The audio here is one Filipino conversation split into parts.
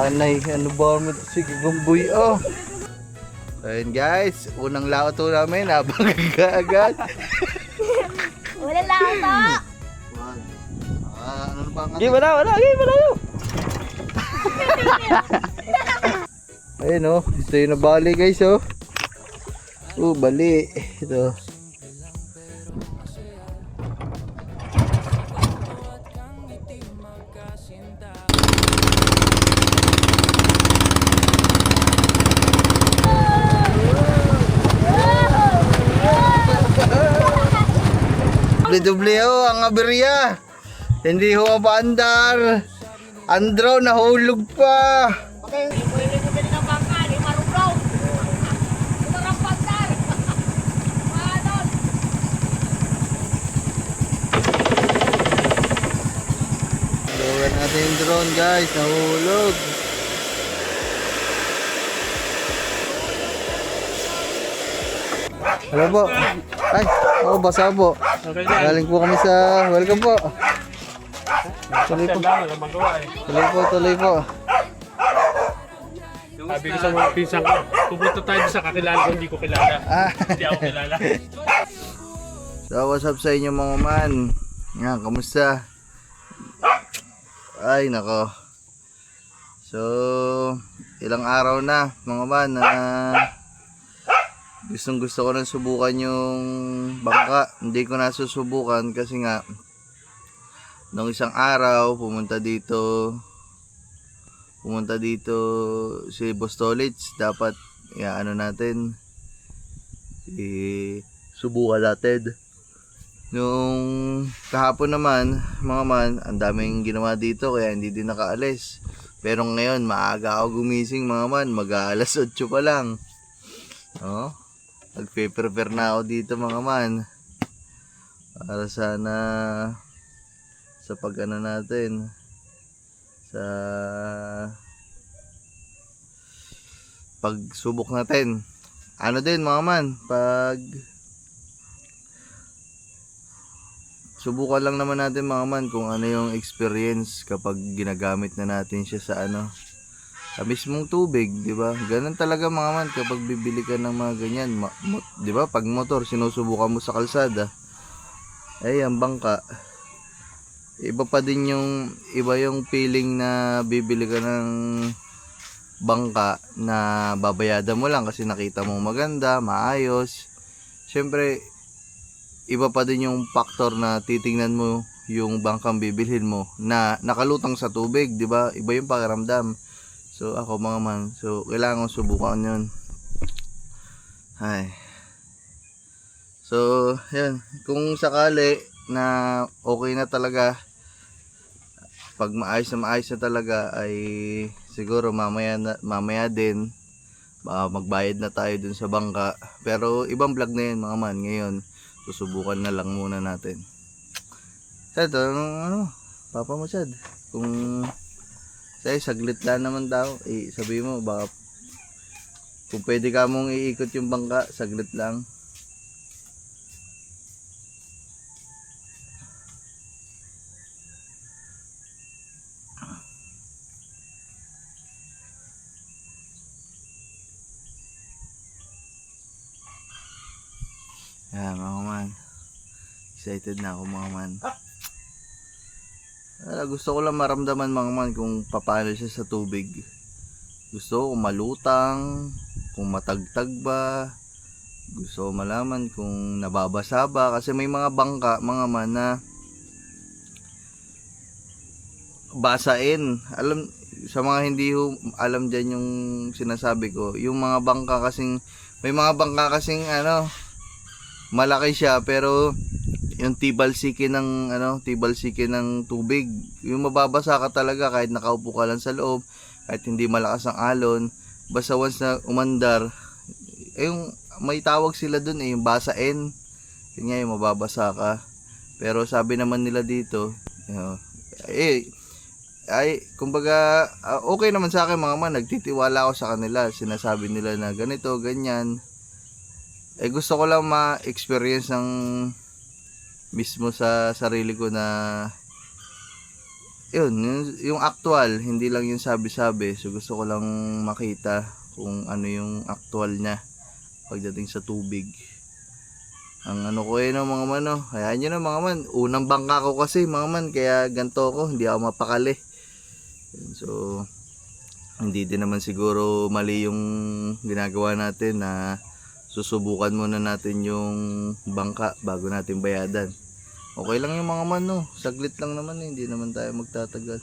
Anay, ano ba mo? Sige, bumbuy, oh. Ayun guys, unang lauto namin, nabangga agad. Wala lang ito. Ano ba nga? Gimana, wala, yun. Ayun oh, ito yung nabali guys oh. Bali. Ito. Doble oh, ang aberya. Hindi ho mapaandar. Andro, nahulog pa. Lower natin yung drone guys, nahulog. Hello po. Ay, basa po. Galing po kami sa, welcome po. Tuloy po. Tuloy po. Sabi ko sa mga pinsan ko, pupunta tayo sa kakilala ko, hindi ko kilala. Hindi ako kilala. So, what's up sa inyo mga man? Nga, kamusta? Ay, nako. So, ilang araw na mga man na gustong gusto ko nang subukan yung bangka. Hindi ko na susubukan kasi nga nung isang araw pumunta dito si Boss Tolits. Dapat ano natin subukan natin. Nung kahapon naman mga man, ang daming ginawa dito kaya hindi din nakaalis. Pero ngayon maaga ako gumising mga man, mag-aalas 8 pa lang. Oh, nagpe-prepare na ako dito mga man para sana sa pag-ano natin sa pagsubok natin. Ano din mga man, pag subukan lang naman natin mga man kung ano yung experience kapag ginagamit na natin siya sa sa mismong tubig, di ba? Ganun talaga mga man kapag bibili ka ng mga ganyan, di ba? Pag motor sinusubukan mo sa kalsada, ay ang bangka, iba yung feeling na bibili ka ng bangka na babayadan mo lang kasi nakita mo maganda, maayos. Syempre iba pa din yung factor na titingnan mo yung bangkang bibilhin mo na nakalutang sa tubig, di ba? Iba yung pakiramdam. So ako mga man, so kailangan subukan yun. Ay. So, yan. Kung sakali na okay na talaga, pag maayos na talaga, ay siguro mamaya din baka magbayad na tayo dun sa bangka. Pero ibang vlog na yun mga man. Ngayon susubukan na lang muna natin. Sad, Papa mo sad, kung saglit lang naman daw, sabi mo baka kung pwede ka mong iikot yung bangka, saglit lang. Yan mga man, excited na ako mga man. Gusto ko lang maramdaman mga man kung paano siya sa tubig. Gusto ko malutang, kung matagtag ba. Gusto ko malaman kung nababasa ba. Kasi may mga bangka mga man na basain. Alam, sa mga hindi alam dyan yung sinasabi ko, yung mga bangka kasing, may mga bangka kasing malaki siya pero yung tibalsiki ng tubig, yung mababasa ka talaga kahit nakaupo ka lang sa loob, kahit hindi malakas ang alon, basta once na umandar, yung may tawag sila dun yung basain, yun nga yung mababasa ka. Pero sabi naman nila dito, kumbaga okay naman sa akin mga man, nagtitiwala ako sa kanila, sinasabi nila na ganito, ganyan. Gusto ko lang ma-experience ng mismo sa sarili ko na yun, yung actual, hindi lang yung sabi-sabi. So gusto ko lang makita kung ano yung actual niya pagdating sa tubig. Ang ano ko no mga man, no? Kaya nyo na mga man, unang bangka ko kasi mga man, kaya ganto ko, hindi ako mapakali. So hindi din naman siguro mali yung ginagawa natin na susubukan muna natin yung bangka bago natin bayadan. Okay lang yung mga man, no? Saglit lang naman eh. Hindi naman tayo magtatagal.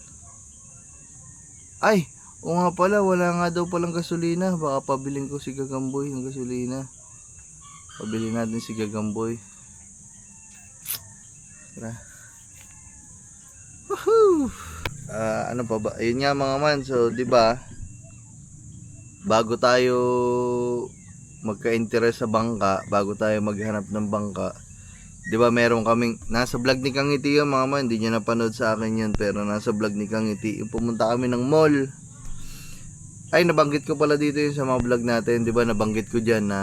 Ay! O nga pala, wala nga daw palang gasolina. Baka pabiling ko si Gagamboy ng gasolina. Pabili natin si Gagamboy. Tara. Woohoo! Ano pa ba? Ayun nga mga man. So, di ba? Bago tayo magka-interest sa bangka, bago tayo maghanap ng bangka, 'di ba meron kaming nasa vlog ni Kang Ngiti yung mga man, hindi niya napanood sa akin yun, pero nasa vlog ni Kang Ngiti, yung pumunta kami ng mall. Ay, nabanggit ko pala dito yun sa mga vlog natin, 'di ba? Nabanggit ko diyan na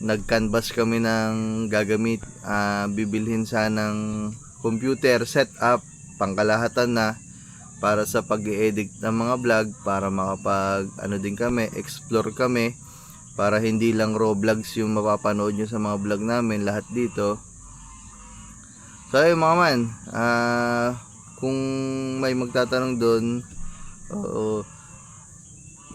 nag-canvas kami ng gagamit, bibilhin sanang computer setup, pangkalahatan na para sa pag-i-edit ng mga vlog, para makapag ano din kami, explore kami. Para hindi lang raw vlogs yung mapapanood nyo sa mga vlog namin, lahat dito. So ayun mga man, kung may magtatanong doon,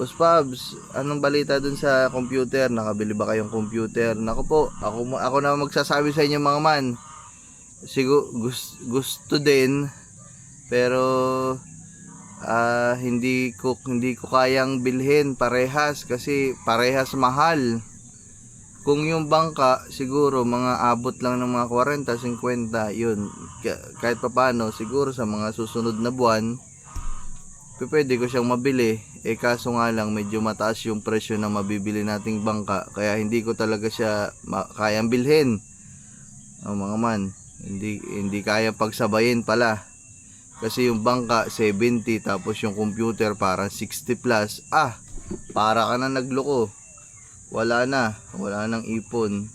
Boss Pabs, anong balita doon sa computer? Nakabili ba kayong computer? Naku po, ako na magsasabi sa inyo mga man. Siguro gusto din, pero hindi ko kayang bilhin parehas kasi parehas mahal. Kung yung bangka siguro mga abot lang ng mga 40, 50, yun. Kahit papaano siguro sa mga susunod na buwan pwede ko siyang mabili. Kaso nga lang medyo mataas yung presyo na mabibili nating bangka, kaya hindi ko talaga siya kayang bilhin. Mga man, hindi kaya pagsabayin pala. Kasi yung bangka 70 tapos yung computer parang 60 plus. Para ka na nagloko. Wala nang ipon.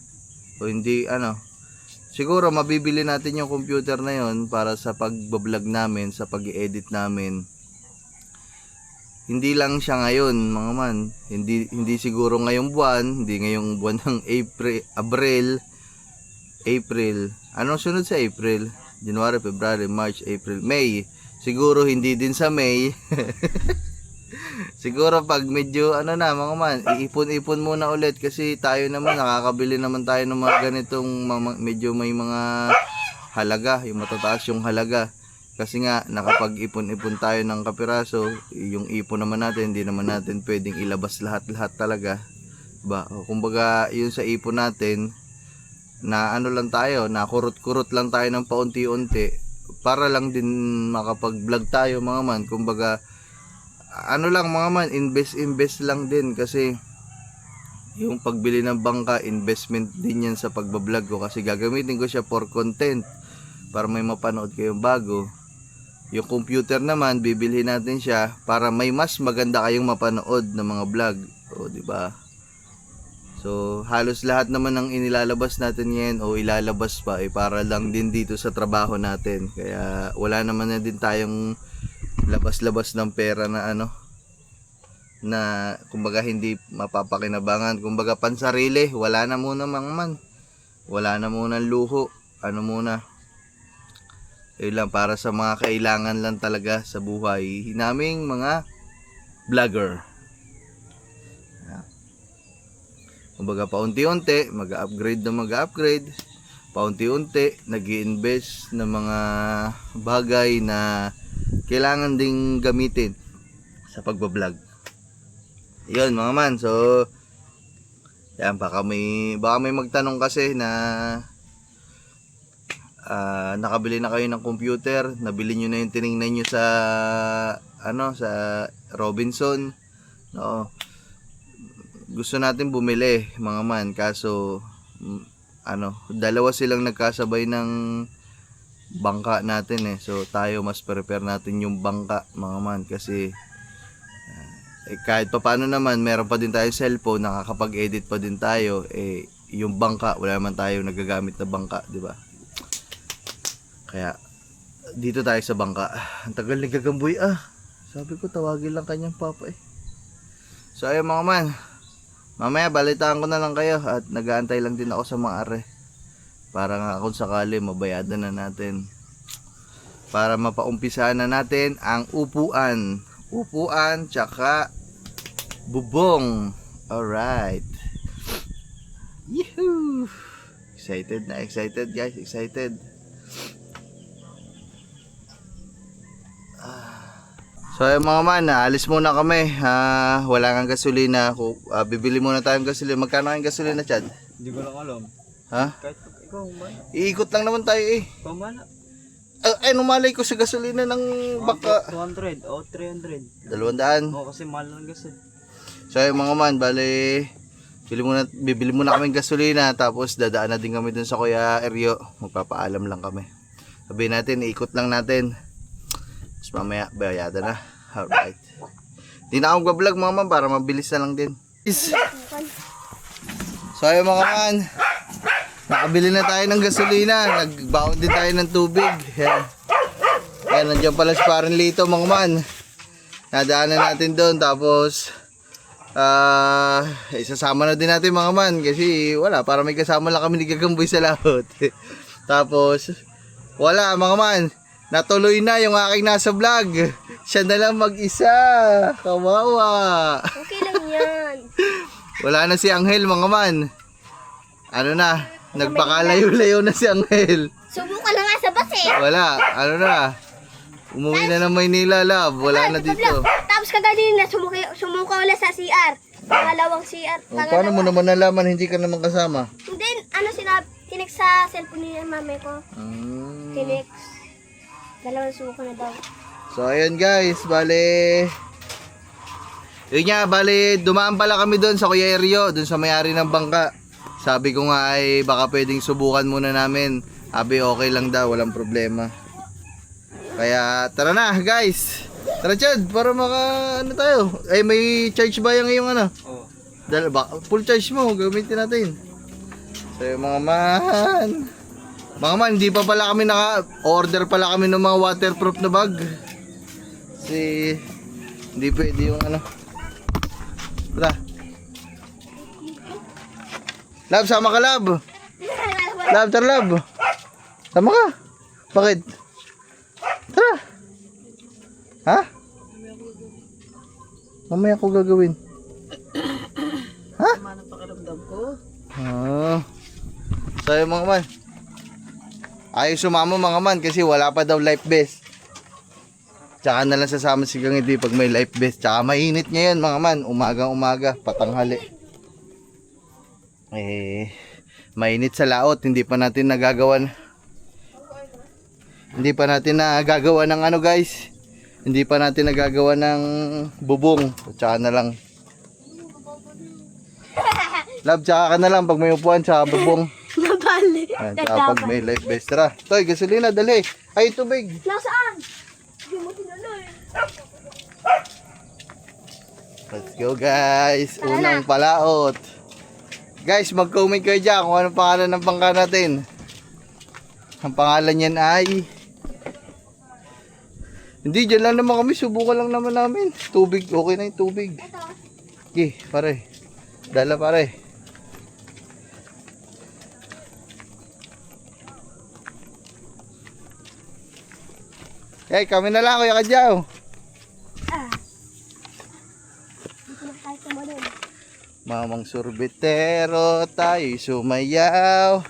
O hindi siguro mabibili natin yung computer na yon para sa pagbablog namin, sa pag-edit namin. Hindi lang siya ngayon, mga man. Hindi siguro ngayong buwan, hindi ngayong buwan ng April. Anong sunod sa April? January, February, March, April, May. Siguro hindi din sa May. Siguro pag medyo mga man, iipon-ipon muna ulit kasi tayo naman nakakabili naman tayo ng mga ganitong medyo may mga halaga, yung matataas yung halaga. Kasi nga nakapag-ipon-ipon tayo ng kapiraso, yung ipon naman natin, hindi naman natin pwedeng ilabas lahat-lahat talaga. Diba? Kumbaga, yun sa ipon natin, na lang tayo, na kurot-kurot lang tayo ng paunti-unti para lang din makapag-vlog tayo mga man. Kumbaga lang mga man, invest lang din kasi yung pagbili ng bangka, investment din yan sa pagbablog ko kasi gagamitin ko siya for content para may mapanood kayong bago. Yung computer naman, bibilhin natin siya para may mas maganda kayong mapanood ng mga vlog. O, di ba? So, halos lahat naman ng inilalabas natin ngayon o ilalabas pa para lang din dito sa trabaho natin. Kaya wala naman na din tayong labas-labas ng pera na na kumbaga hindi mapapakinabangan. Kumbaga pansarili, wala na muna mga man. Wala na muna luho. Muna. Lang para sa mga kailangan lang talaga sa buhay naming mga vlogger. Kumbaga paunti-unti mag-upgrade, paunti-unti nag-i-invest ng mga bagay na kailangan ding gamitin sa pagbablog. Yun mga man, so yan, baka may magtanong kasi na nakabili na kayo ng computer, nabili nyo na yung tiningnan nyo sa sa Robinson, no? Gusto natin bumili mga man, kaso dalawa silang nagkasabay ng bangka natin so tayo mas prepare natin yung bangka mga man kasi kahit papaano naman meron pa din tayo cellphone, nakakapag-edit pa din tayo. Yung bangka wala naman tayo nagagamit na bangka, di ba? Kaya dito tayo sa bangka. Ang tagal ni Gagamboy Sabi ko tawagin lang kanyang papa eh. So ayun mga man, mamaya balitaan ko na lang kayo at nag-aantay lang din ako sa mga are. Para nga kung sakali mabayadan na natin. Para mapaumpisahan na natin ang upuan. Upuan tsaka bubong. Alright. Yehoo! Excited guys, excited. So ayun mga man, alis muna kami. Wala kang gasolina. Bibili muna tayong gasolina. Magkano ang gasolina, Chad? Hindi ko lang alam. Ha? Kahit ikaw, man. Iikot lang naman tayo eh. Ikaw, man. Numalay ko sa gasolina ng baka. 200 o 300. 200. Oo, kasi mahal ng gas eh. So ayun mga man, bali bibili muna kami ng gasolina. Tapos dadaan na din kami dun sa Kuya Eryo. Magpapaalam lang kami. Sabihin natin, iikot lang natin. Tapos mamaya, bayada na. Alright. Di na ako vlog mga man para mabilis na lang din. So ayun mga man, nakabili na tayo ng gasolina. Nagbaon din tayo ng tubig. Yan, nandiyan pala si Parang Lito mga man. Nadaanan natin doon. Tapos isasama na din natin mga man. Kasi wala, para may kasama lang kami ni Gagamboy sa laot. Tapos wala mga man, natuloy na yung aking nasa vlog. Siya na lang mag-isa. Kawawa. Okay lang yan. Wala na si Angel mga man. Ano na, nagpakalayo-layo na si Angel. Subukan na nga sa bus eh. Wala, ano na. Umuwi na ng Maynila, love. Wala na dito. Tapos kaganina, sumuka wala sa CR. Pangalawang CR. Paano mo naman nalaman hindi ka naman kasama? And then, tinex sa cellphone ni mami ko. Tinex. Dalawang suko na daw. So ayun guys, bale yun nga, bale dumaan pala kami doon sa Kuya Eryo, doon sa may-ari ng bangka. Sabi ko nga ay baka pwedeng subukan muna namin. Abi okay lang daw, walang problema. Kaya tara na guys. Tara Chad, para ano tayo. Ay may charge ba yung ano? Oo. Full charge mo, gamitin natin. So yung mga man, hindi pa pala kami order pala kami ng mga waterproof na bag. Kasi hindi pwede yung ano. Tara. Love, sama ka love. Love, tara love. Sama ka. Bakit? Tara. Ha? Mamaya ko gagawin. Ha? Ano pakiramdam ko? So yung mga man, ayaw sumama mga man kasi wala pa daw life vest. Tsaka na lang sasama si Gangiti pag may life vest. Tsaka mainit ngayon mga man, umaga patanghali. Mainit sa laot, hindi pa natin nagagawa ng ano guys. Hindi pa natin nagagawa ng bubong. Tsaka na lang. Love, tsaka ka na lang pag may upuan, tsaka bubong. Nabali. Ayan, tsaka pag may life vest. Tara, Toy, gasolina, dali. Ay, tubig. Nasaan? Hindi mo tinuloy. Let's go guys. Unang palaot. Guys, mag-comment kayo dyan kung anong pangalan ng bangka natin. Ang pangalan niyan ay... Hindi, dyan lang naman kami. Subukan lang naman namin. Tubig, okay na yung tubig. Okay, pare. Dala pare. Hey, kami na lang, Kuya Kadyaw. Mamang sorbetero, tayo'y sumayaw.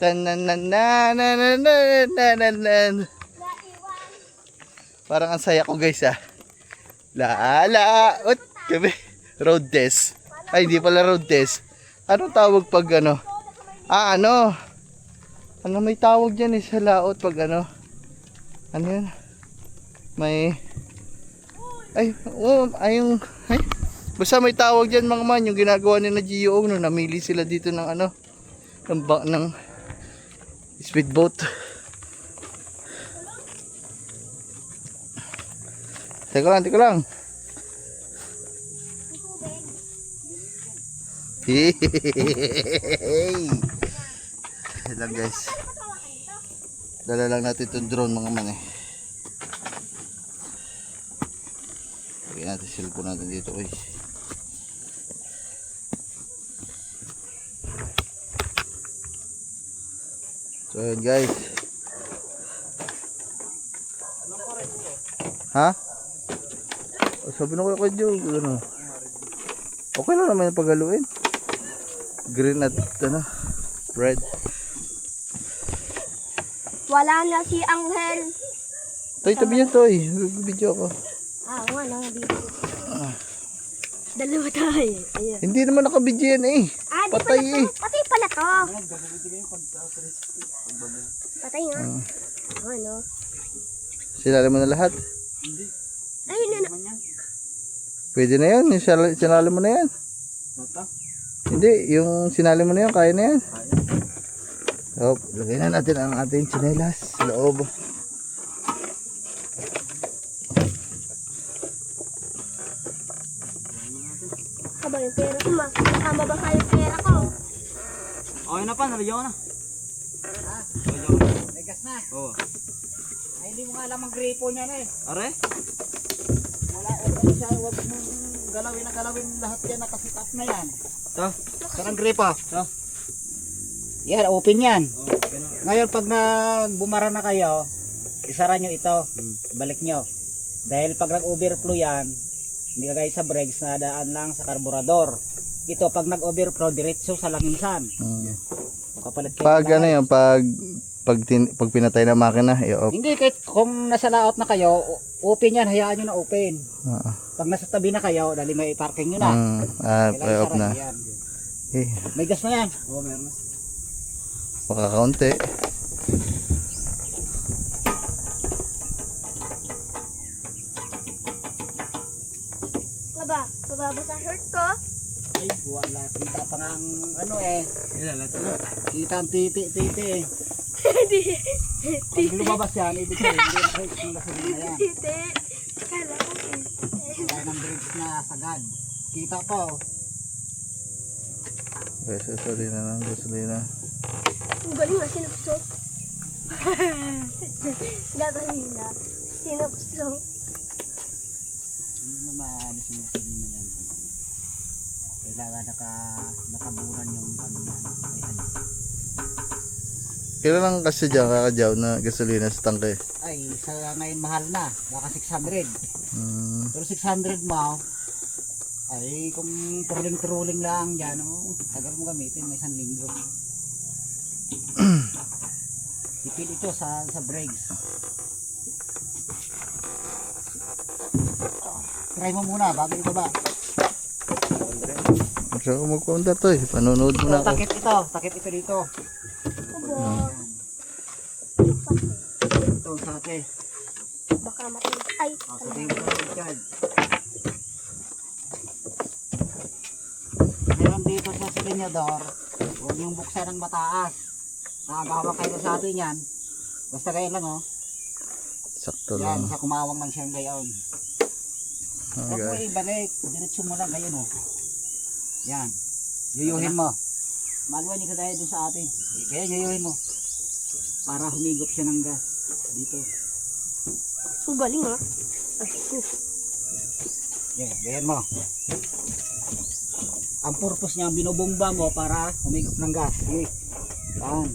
Tananananananananan. Parang ang saya ko guys Laala. Kami. Road test. Ay, hindi pala road test. Anong tawag pag ano? Ano may tawag dyan sa laot pag ano? Ano yun? May... Ay, basta may tawag dyan mga man, yung ginagawa ni na Gio, no, namili sila dito ng ano, ng speedboat. Teka lang. Hehehehe. Lang guys. Dala lang natin itong drone mga man Lagyan natin cellphone natin dito, guys. So yun guys. Ha? Oh, sabi na ko kay Joe, ano? Okay lang naman yung paghaluin. Green at ano, red. Wala na si Angel. Toy, tabi niya Toy. Video ko. Wala na dito. Dalawa tayo. Ayan. Hindi naman nakabidyo yan eh. Di Patay pala to. eh. Patay pala to. Patay nga. Ano? Sinali mo na lahat. Ayun na. Pwede na yan. Yung sinali mo na yan. Mata? Hindi, yung sinali mo na yan, kaya na yan. So, lagay na natin ang ating tsinelas sa loob. Aba yung pera ko ma. Kasama ba kayo yung pera ko? Okay na pa, nalagyan ko na. Nalagyan ko na. May gas na. Oo. Ay, hindi mo nga alam ang gripo niya na eh. Are? Wala, okay siya. Huwag mong galawin lahat yan. Nakasit up na yan. Ito. Sarang gripo. Ito. Yan, open yan. Oo, okay na. Ngayon, pag bumara na kayo, isara nyo ito. Balik nyo. Dahil pag nag-overflow yan, hindi kagaya sa brakes na daan lang sa karburador. Ito, pag nag-overflow, diretso sa langisan. Kapalit kayo. Pag ano yun, pag pinatay na makina, i-off. Hindi, kahit kung nasa layout na kayo, open yan, hayaan nyo na open. Pag nasa tabi na kayo, dali may parking nyo na. Kailangan i-off isara na. nyo yan. Eh, May gas na yan. Oo, meron na. makakaunti. Aba, mababasa shirt ko. Ay, wala. Kita pa nga ang ano eh. Ilan natin na? Kita ang titi eh. Pag lumabas yan, ibig sabihin, hindi na brakes ng gasolina yan. Tite. Kala ko tite. Kaya ng brakes na sagad. Kita po. Gasolina lang, gasolina. Ang galing nga, sinupsok. Gasolina. Sinupsok. Hindi na maalis yung gasolina yan. Kailangan nakaburan yung ano yan. May ano. Kailan lang kasi dyan kakadyaw na gasolina sa tangke? Ay, sa ngayon mahal na. Baka 600. Hmm. Pero 600 mo, ay kung trolling lang dyan, tagal mo gamitin, may 1 linggo. Tipid ito sa brakes. Try mo muna bago ibaba. Saka magpunta to eh. Panonood mo na ako. Takip ito dito. Aba. Ito sa ate. Baka matay. Ay, Sabihin mo na Richard. Ngayon dito sa silinyador, huwag yung buksan ng mataas. Nakagawa kayo sa atin yan. Basta kayo lang Sakto Yan, lang. sa kumawang lang siyang gayon. Huwag mo Okay. ibalik. Diretso mo lang gayon Yan. Yuyuhin mo. Maluwan yung kagaya dun sa atin. Kaya yuyuhin mo. Para humigop siya ng gas. Dito. ang galing ha. Yan, gayan mo. Ang purpose niya, binubomba mo para humigop ng gas. Sige. Yan.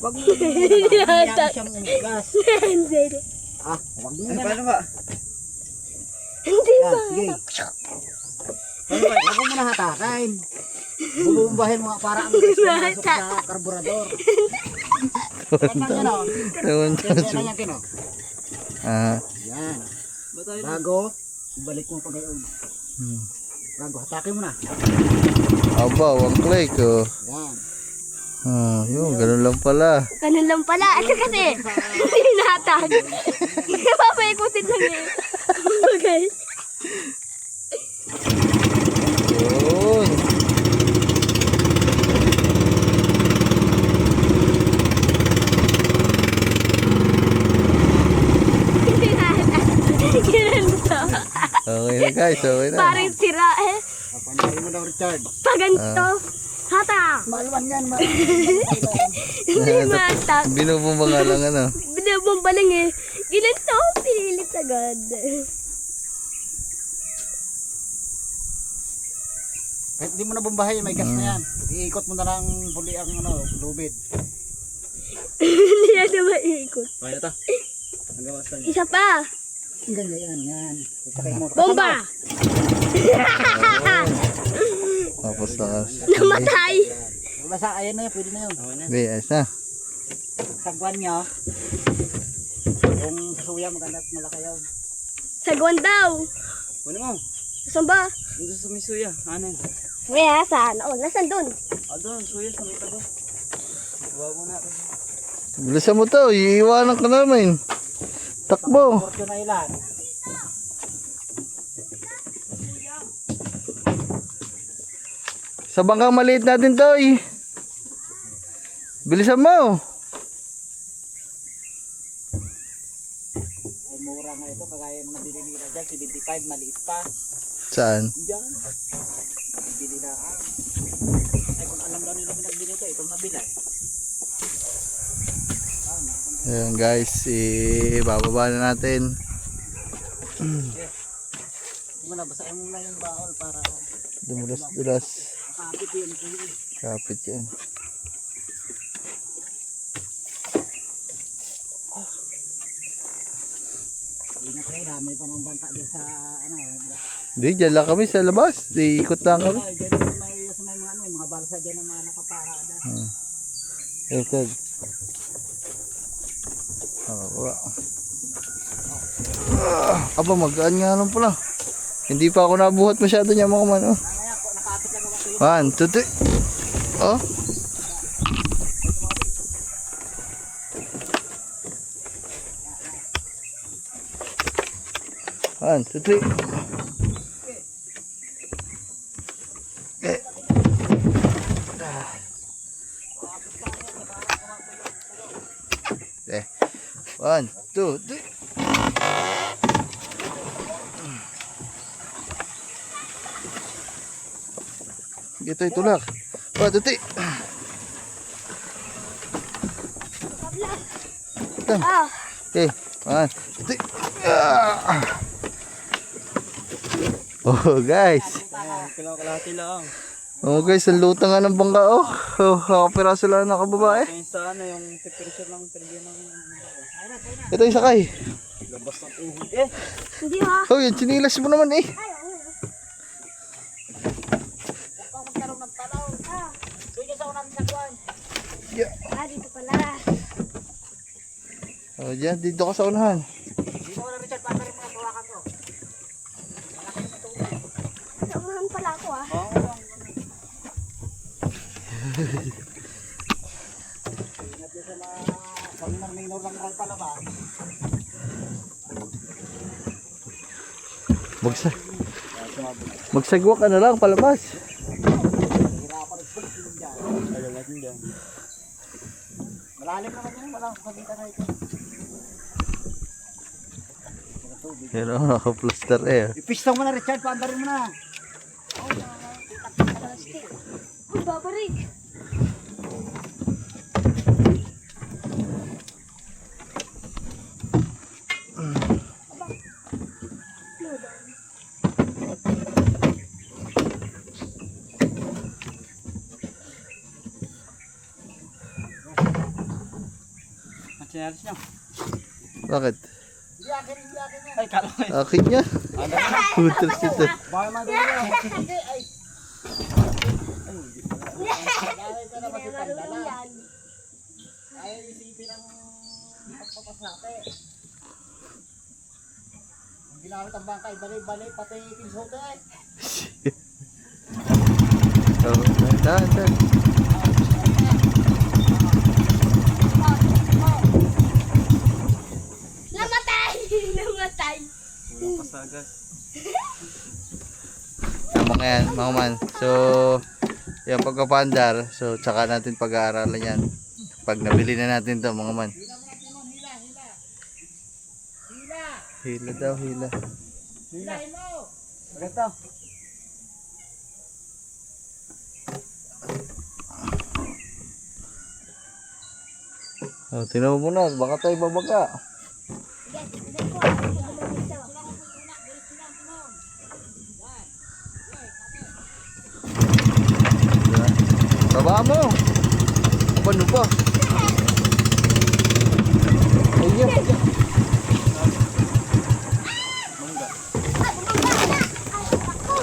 Huwag mo siyang gas. Hindi. Huwag mo Ano na. paano ba? Hindi Yan, ba? sige. Huwag mo muna hatakin. Bubumbahin mo nga para ang gas pumasok sa karburador. Ganyan yan Ewan ko. Ganyan yan kino. Yan. Ba tayo na? Bago, ibalik mo pa gayon. Hmm. Bago, hatakin mo na. Aba, one click oh. Yan. Yun, ganun lang pala. Ganun lang pala. Ito kasi, hindi natag. Papaikutin lang eh. Okay. Yun. Hindi natag. Ganito. Okay na guys, okay na. Parang sira eh. Papanyayin mo daw, Richard. Pag ganito. Hata. Maluwan yan, Hindi matag. Binubumba nga lang ano. Binabomba lang eh. Ganito. Pilit agad. Kahit hindi mo na bumbahay, may gas na yan. Iikot mo na lang huli ang lubid. Hindi na naman iikot. Okay na to. Ang gawas lang. Isa pa. Ganyan, yan. Isakay mo. Bomba! Tapos lakas. Namatay! Basta, ayan na yan, pwede na yun. Okay na. Hindi, ayos na. Sagwan nyo. Kung susuya, maganda at malaki yun. Sagwan daw. Kunin mo. Saan ba? Dito sa may suya. Ano yun? Kaya saan? Oh, nasan dun? Doon, suya sa may tago. Huwag mo na. Bilisan mo to, iiwanan ka namin. Takbo. Portyo na ilan. Sa bangkang maliit natin to bilisan mo. Ay, mura nga ito. Kagaya mga binibila dyan. 75, maliit pa. Saan? Diyan. Bibili na ay, kung alam daw nila pinagbili ito, itong nabilay. Ayan guys, ibababa na natin. Muna, basahin mo na yung baol para Dumulas-dulas. makapit yun. Kapit yan. Ingat kayo, dami pa ng bangka dyan sa Hindi, dyan lang kami sa labas. Ikot lang kami. Ay, dyan may mga mga balsa dyan ng mga nakaparada. Ito. Aba, magaan nga lang pala. Hindi pa ako nabuhat masyado niya mga man. Oh. Kaya po, nakapit lang ako sa'yo. 1, 2, 3. Oh. One, two, three. Eh. 1, 2, 3. Ito itulak. 1, 2, 3. Ah, Okay. 1, 2, 3. Oh guys. Kalahati lang. Oh guys, ang lutang nga ng bangka oh. Oh, nakapiraso lang nakababae. Kaya sa ano, yung temperature lang pinagyan ng... Ito yung sakay. Labas ng uhod. hindi ha. Oh, yung chinilas mo naman eh. Ah, dito pala. Oh, dyan, dito ka sa unahan. Dito ko na Richard, para rin mga kawakan ko. Naunahan pala ako ah. Ingat dyan sa mga pag-minor lang ral pala ba? Magsagwa ka na lang palabas. Hirapan rin pag-minor dyan. Ayaw natin dyan. Malalim naman yun, walang pagkita na ito. Pero naka-plaster eh. Ipistong mo na Richard, paandarin mo na. Uy, babarig. Ang sinalis niyo. Bakit? Hindi akin yan. Ay, kala ko. Akin niya. Puters ito. Baka madali na. Hindi, ay. Ay, ka na matitanda na. Ay, isipin ang pagpapas natin. Ang ginamit ang bangkay, balay-balay, pati pinsote ay. Oh, dahan. Namatay! Namatay! Walang pasagas. Tama nga yan, mga man. So, yung pagkapandar, so tsaka natin pag-aaralan yan. Pag nabili na natin to mga man. Hila daw, hila. Ganito. Oh, tingnan mo muna, baka tayo babaga. Vamo! Ano pa? Ayun.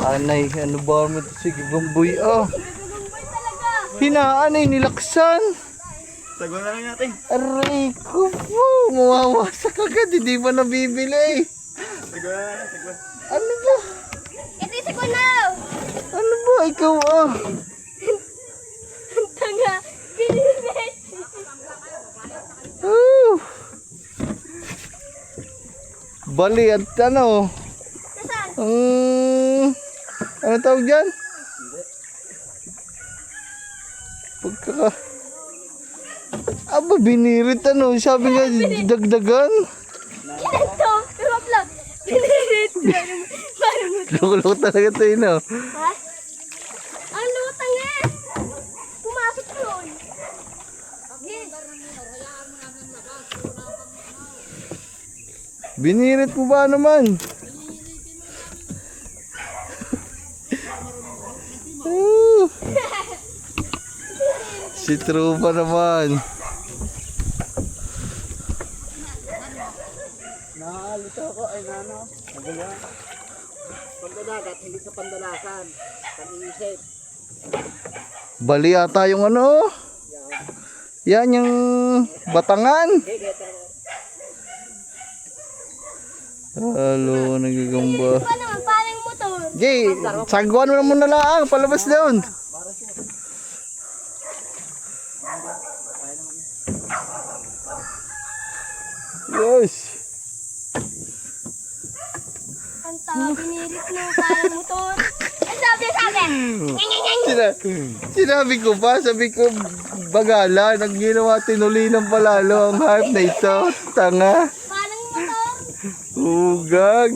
Anay, ano ba mo ito? Sige, bamboy ah. Gagambay talaga. Hinaan ay nilaksan. Sagwa na lang natin. Aray ko po. Mawawasak agad. Hindi pa nabibili. Sagwa na lang, sagwa. Ano ba? Ito yung sikunaw. Ano ba? Ikaw ah. Ang tanga. Pinilit. Oh. Bali at ano? Nasaan? Ano tawag dyan? Pagkaka... Aba, binirit ano? Sabi nga, dagdagan. Ilan to? Pero vlog. Pinilit. Paano mo? Loko-loko talaga ito yun, no? Ha? Ang lutang eh. Pumasok doon. Binirit mo ba naman? Si Trupa naman. Naalito ako ay nano. Nagula. Pagdadagat, hindi sa pandalakan. Pag-iisip. Bali ata yung ano? Yan yung batangan. Halo, nagagamba. Pa naman, parang motor. Jay, sagwan mo na muna lang. Palabas doon. Yes. Ang tao, pinilit mo, parang motor. Ang sabi. Sinabi ko pa, sabi ko, bagala, nang ginawa tinulinan palalo ang hype na ito. Tanga. Parang motor. Ugag.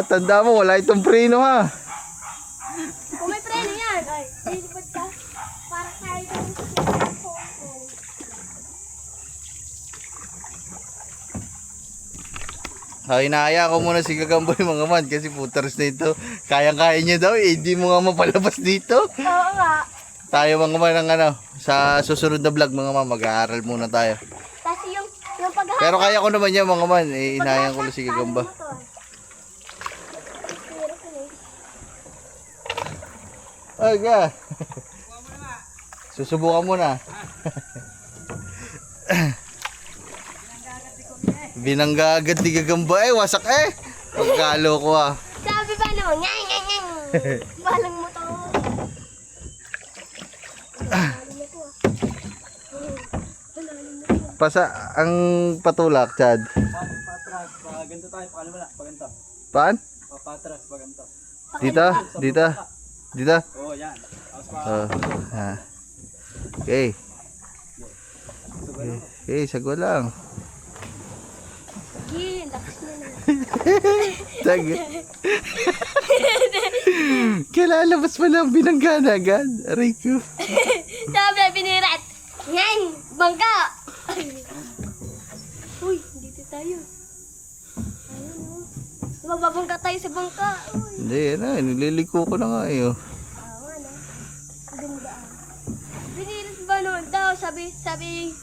Tanda mo, wala itong preno ha. Kung may preno yan, ay, lilipad ka. Para tayo doon sa Hinahaya ko muna si Gagamboy mga man kasi puters na ito. Kayang-kaya niya daw, hindi mo nga mapalabas dito. Oo nga. Tayo mga man ang ano, sa susunod na vlog mga man, mag-aaral muna tayo. Tapos yung paghahapon. Pero kaya ko naman yan mga man, hinahayaan ko lang si Gagamba. Aga. Susubukan muna. Binangga agad ni Gagamba wasak Pagkalo ko ah. Sabi ba naman, ngang. Balang mo to. Pasa ang patulak, Chad. Patras, paganto tayo, pakalimala, paganto. Paan? Papatras, paganto. Dito? Dito? Dito? Oo, yan. Tapos pa, Okay. Okay, sagwa lang. Sige, lakas na na. Sagwa. Kailalabas pa lang binangga na agad. Aray ko. Sabi, binirat. Ngang, bangka. Uy, dito tayo. Ayun o. Mababangka tayo sa bangka. Uy. Hindi, nililiko ko na nga Awa na. Ganda. Binirit ba noon daw? Sabi,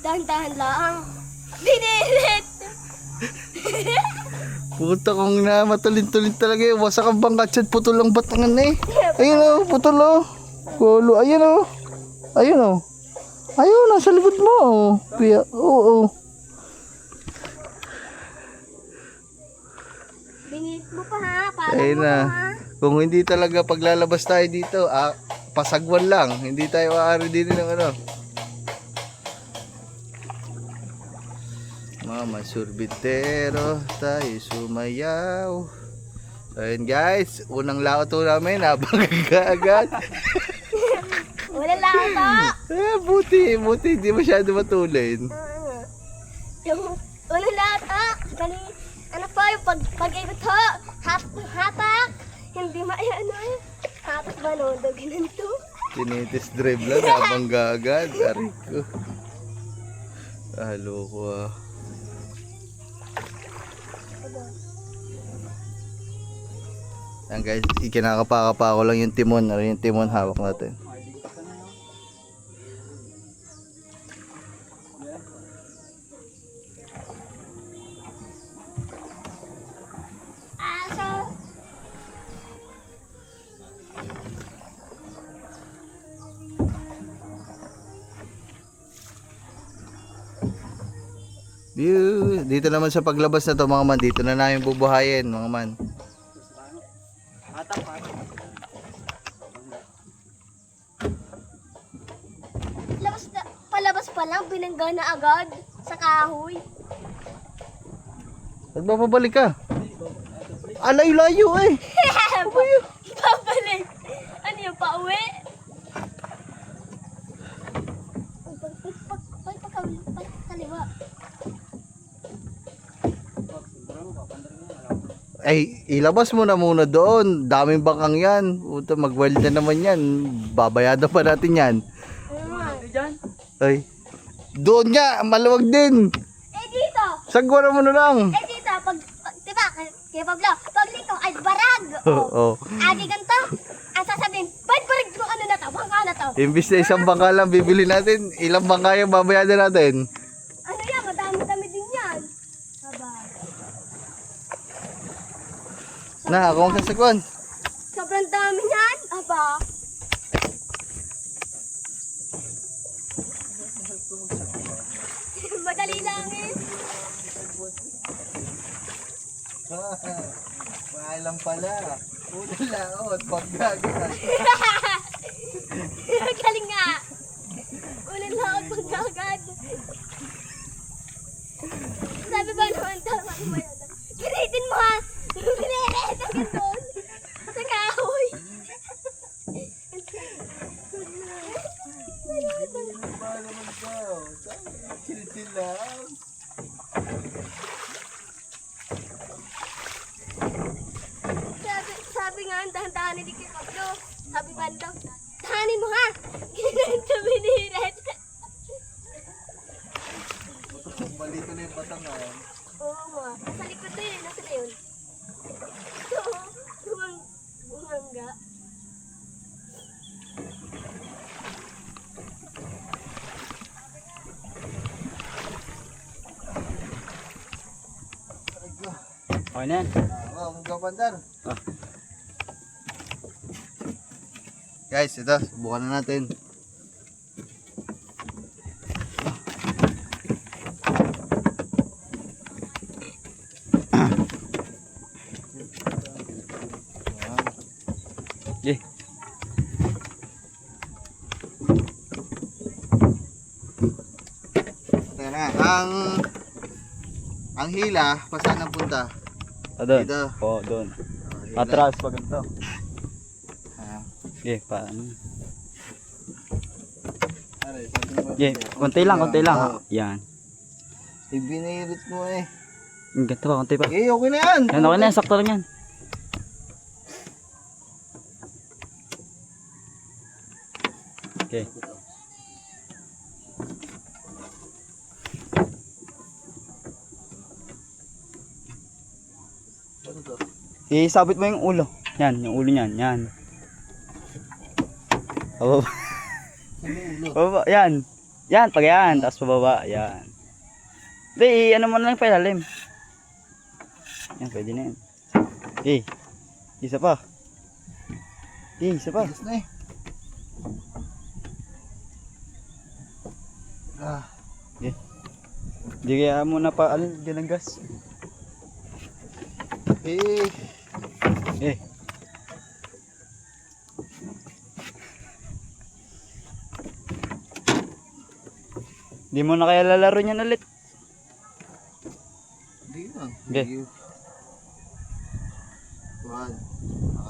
dahan-dahan lang. Binirit! Puta kong na matulin-tulin talaga wasak ang bangka, Chad. Putol ang batangan Ayun putol Kulo, ayun Ayun Ayun, nasa likod mo Piya, oo. Binirit mo pa ha? Parang Ayun mo na. pa ha? Kung hindi talaga paglalabas tayo dito, pasagwan lang. Hindi tayo maaari dito ng ano. Mama sorbitero, tayo sumayaw. Ayun guys, unang laot to namin, agad. Wala lang to. Buti, hindi masyado matulin. Yung wala lahat Kani, ano pa yung pag-ikot ho? Hatak. Hindi hatak ba no? Daginan to. Tinitis drive lang, nabangga agad. Ari ko. Halo ko Yan guys, ikinakapa-kapa ko lang yung timon. Ano yung timon hawak natin. Aso. View. Dito naman sa paglabas na to mga man. Dito na namin bubuhayin mga man. Palabas pa lang, binangga na agad sa kahoy. Ba't ba pabalik ka? Alayo-layo eh. Babalik. Ano yung pauwi? Kaliwa. Ay, ilabas mo na muna doon. Daming bakang yan. Puta, mag-weld na naman yan. Babayada pa natin yan. Ay. Doon nga, maluwag din. Eh dito. Sagwara mo na lang. Eh dito, diba, kaya Pablo, pag dito ay barag. Oo. Adi ganito, ang sasabihin, ba't barag mo ano na to, bangka na to. Imbis na isang bangka lang bibili natin, ilang bangka yung babayada natin? Ano yan, madami-dami din yan. Aba, Na, ako ang sasagwan. sobrang dami yan. Aba, madali lang eh. Maalam pala. Puro laot, paggagat. Galing nga. Ulan lang ako pagkagad. Sabi ba naman tama mo yan? Ginitin mo ha! Ginitin ka doon! Sa kahoy! Sabi nga, ang dahan-dahanin ni Pablo. Sabi ba daw, dahanin mo ha! Ginito binirit. Balito na yung batangan. Oo nga. Nasa likod na yun. Nasa na yun? Bumangga. Okay na yan. Oo, magkapandar. Guys, ito, subukan na natin. Okay. Ito na, ang hila, pa saan ang punta? Doon. Dito. Oo, doon. Hila. Atras pa ganito. Ah, Okay, paano? aray, sabi mo, Okay, konti lang, konti lang. Oo. Yan. Ibinirit mo eh. Ganito pa, konti pa. Okay, okay na yan. Yan, okay na yan. Sakto lang yan. Okay. Ano to? Isabit mo yung ulo. Yan, yung ulo niyan. Yan. Pababa. Ano ulo? Pababa. Yan. Yan, pag yan. Tapos pababa. Yan. Hindi, ano mo na lang pa ilalim. Yan, pwede na yan. Isa pa. Isa pa. Tigas na eh. Ah, Hindi kaya muna pa, dyan ang gas. eh. Hindi mo na kaya lalaro niyan ulit. Hindi lang. Okay. One.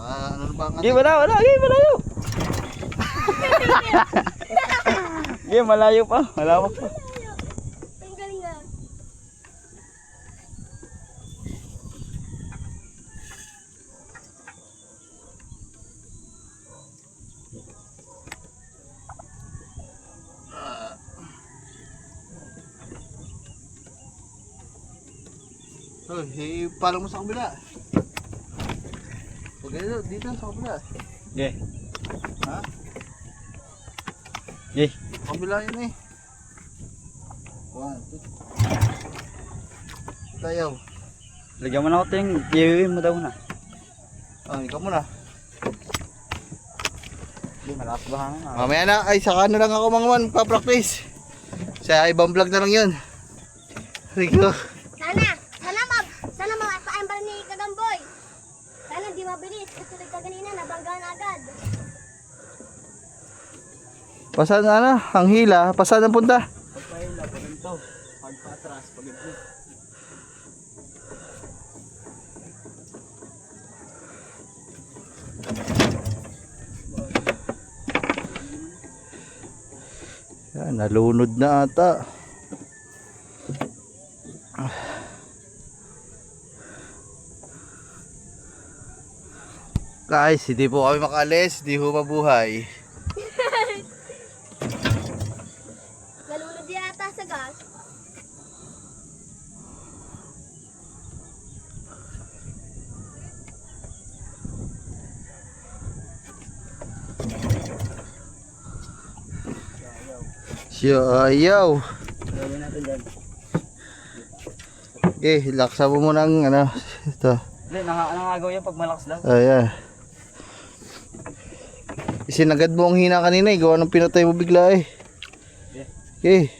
Ano na ba ang Hindi, wala. Hindi, malayo. Hindi, malayo pa. Malawak pa. Ang galing nga. Oh, palang mo sa kabila. Ganito, dito sa kabila. Okay. Ha? Okay. Kabila yun eh. 1, 2. Tayaw. Lagyan mo na ako ito yung iwiwin mo daw na. Ikaw muna. Hindi, malakas ba hangin na? Mamaya na, ay saka na lang ako mga man, pa-practice. Sa ibang vlog na lang yun. Rico. Sana makapaambal ni Kagamboy. Sana di mabilis. Kasi kanina, nabangga na agad. Pasan na na, ang hila, pasan ang punta. Pagpahila, pag ito. Pagpatras, pag ito. Yan, nalunod na ata. Guys, hindi po kami makalis, di ho mabuhay. Nalunod yata sa gas. Siya ayaw. Gawin natin dyan. Okay, laksa mo muna ang ano. Ito. Hindi, nangagaw yan pag malakas daw. Ayan. Isinagad mo ang hina kanina eh. Gawa ng pinatay mo bigla eh. Okay.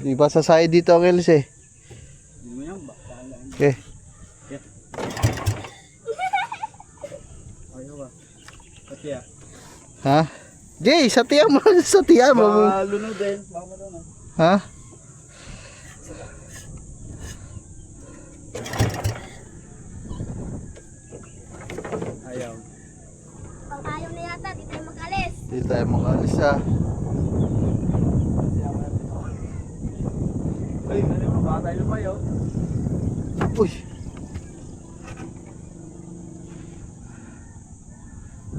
Di ba sasayad dito angEls eh. Hindi mo yan ba? Okay. Ayaw ba? Pati ah. Ha? Jay, sa tiyan mo. Sa tiyan mo. Lunod din. Baka mo doon ah. Ha? Ayaw. Pang ayaw na yata, di tayo makalis. Di tayo makalis ha. Ay, ano mo? Baka tayo lumayo. Uy.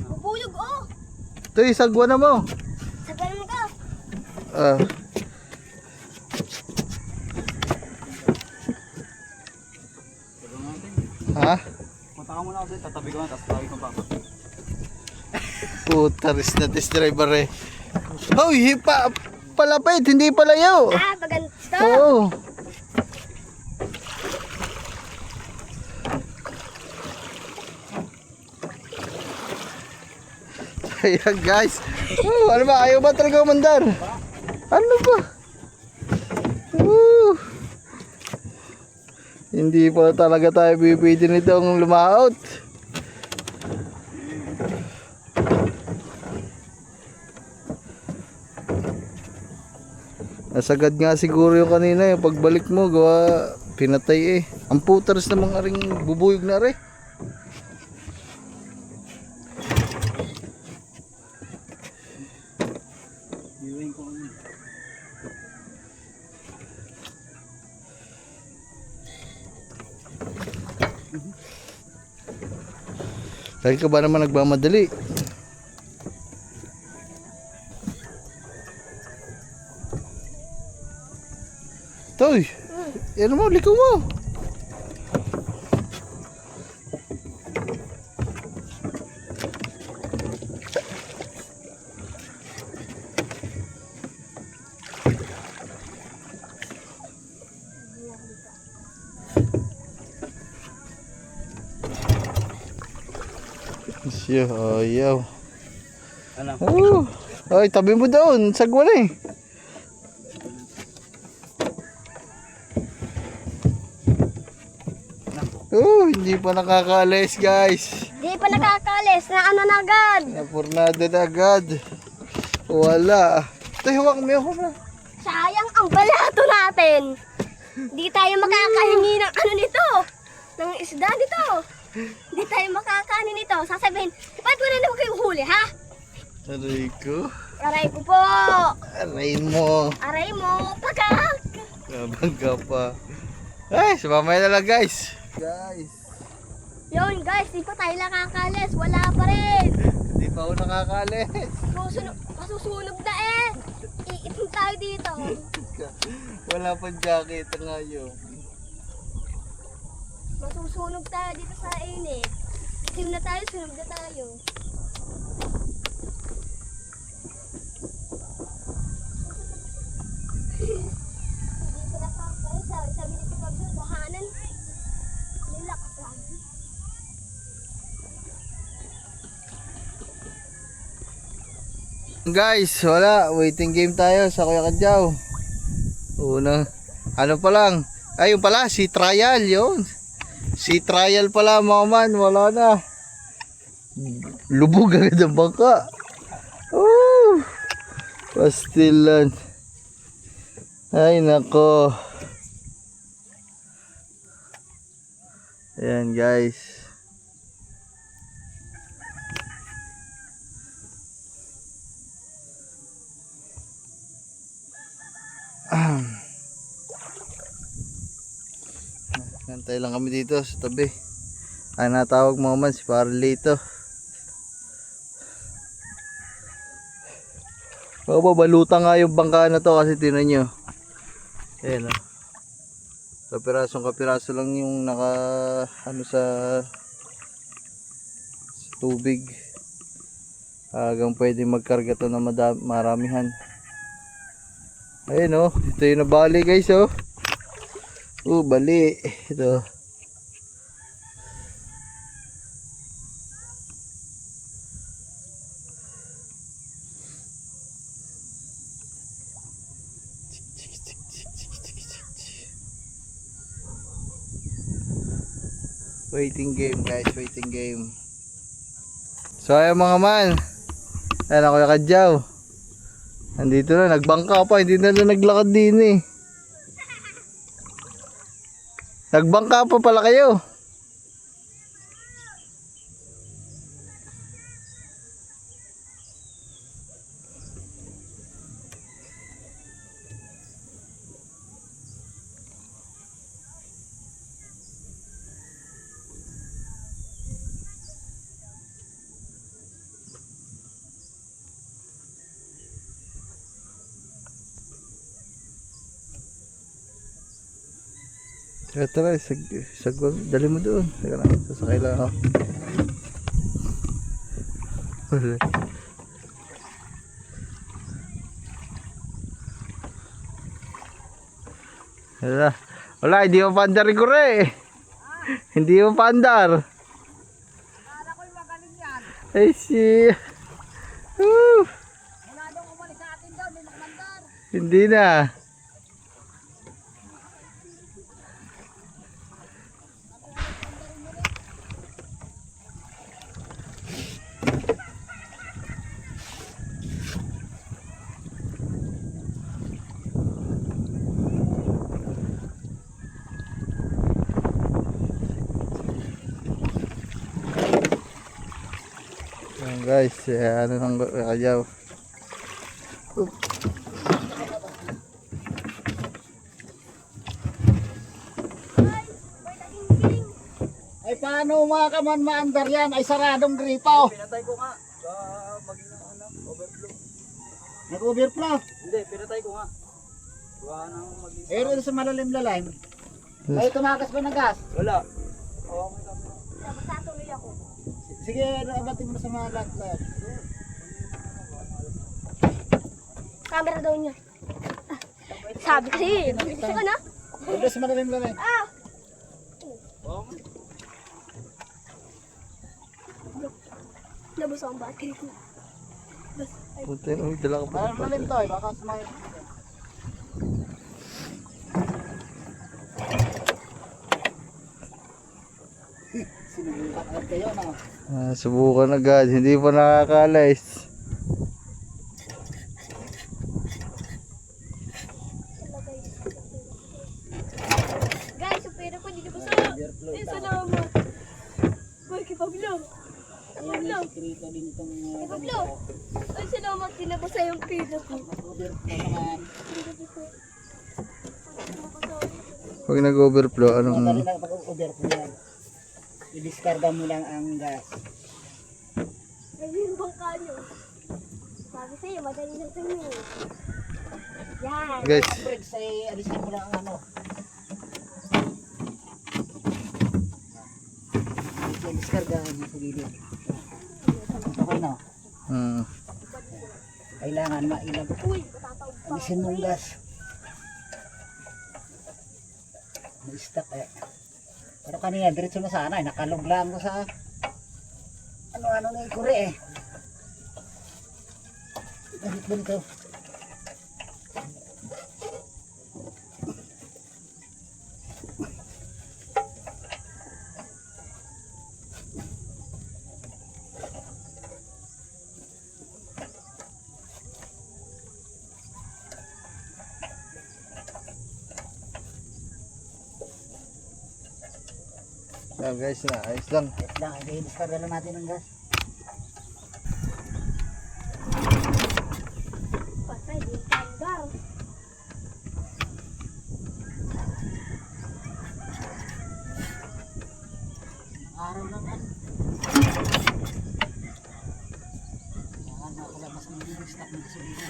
Bubuyog oh! Ito yung sagwa na mo. Sabihin mo ka. Ha? Punta ka muna ako dito. Tatabi ko na. Tapos tawag ko pa ako. Puta, ris na test driver eh. Hoy, palapit, hindi palayaw. Paganto. Oo. Ayan guys. Oh, ano ba? Ayaw ba talaga umandar? Ano ba? Hindi pa talaga tayo bibili nitong lumaot. Nasagad nga siguro yung kanina yung pagbalik mo gawa pinatay eh. Ang puters namang aring bubuyog na rin. Iwiwin ko ano. Lagi ka ba naman nagmamadali? Toy, yan mo, liko mo. Siya, ayaw. Ano? Ay, tabi mo doon, sagwa na eh. Hindi pa nakakaalis guys. Di pa nakakalis na ano na agad. Napurnada na agad. Wala. Ito, hawak mo na. Sayang ang balato natin. Di tayo makakahingi ng ano nito. Ng isda nito. Di tayo makakaano nito. Sasabihin, ba't wala naman kayong huli ha? Aray ko. Aray ko po. Aray mo. Aray mo. Pagkak. Nabangga pa. Ay, sumamay na lang guys. Yun guys, di pa tayo nakakalis. Wala pa rin. Hindi pa ako nakakaalis. Masusunog na eh. Iitin tayo dito. Wala pang jacket ngayon. masusunog tayo dito sa init. Sim na tayo, sunog na tayo. Hindi ko nakakala. Sabi ni Pablo, bahanan. Nilakas lagi. Guys, wala. Waiting game tayo sa Kuya Kadyaw. Una. Ano pa lang? Ayun pala, si Trial yun. Si Trial pala mga man. Wala na. Lubog agad ang bangka. Oh, pastilan. Ay nako. Ayan guys. Nantay lang kami dito sa tabi. Ay natawag mo man si Parlito. Babalutang nga yung bangka na to kasi tinan nyo. Ayan o. Kapiraso lang yung naka ano sa tubig. Hanggang pwede magkarga to na maramihan. Ayan o. Ito yung nabali guys o. Bali. Ito. Waiting game guys, waiting game. So ayan mga man. Ayan ako yung Kadyaw. Nandito na, nagbangka pa, hindi na naglakad din eh. Nagbangka pa pala kayo. Tara, dali mo doon. Teka lang, sasakay lang ako. Wala, hindi mo pandar ko rin. Hindi mo pandar. Akala ko'y magaling yan. Ay, si. Wala daw umalis sa atin daw, may nakmandar. Hindi na. Ayan guys, ano nang Kadyaw. Ay paano mga kaman maandar yan? Ay saradong gripo. Pinatay ko nga. Maging ano, overflow. Nag-overflow. Hindi, pinatay ko nga. Gawa nang maging... Eh rin sa malalim-lalim. Ay tumakas ba ng gas? Wala. Oo, may kami. Tapos tatuloy ako. Sige, abatin mo sa mga lahat. Camera daw niya. Sabi kasi, bisa ka na? Ito sa malalim-lalim. Ah! Nabos ang battery ko. Punta yun, dala ka pa. Malalim to, baka sumay. Sinubukan agad kayo na. Subukan agad, hindi pa nakakalis. Guys, yung pera ko dito ba sa... Ay, salamat. Boy, kay Pablo. Ayan may sikrito din itong Kay Pablo. Ay, salamat. Tinabasa yung pera ko. overflow naman. Pag nag-overflow, Madali anong... lang pag-overflow yan. I-discarga mo lang ang gas. Ay, yung bangka nyo. Sabi sa'yo, madali lang sa'yo. Yan. Guys, Brakes ay alisin mo lang ang ano. sa gilid. Okay na. Kailangan mailag. Alisin mong gas. Na-stuck eh. Pero kanina, diretso na sana eh. Nakalog lang ko sa ano-ano na ikuri eh. Bakit ba nito? So guys, na ayos lang. Yes lang, i-discard lang natin ng gas. Patay, di tanggal. Araw lang ah. Kailangan makalabas ng stock ng gasolina.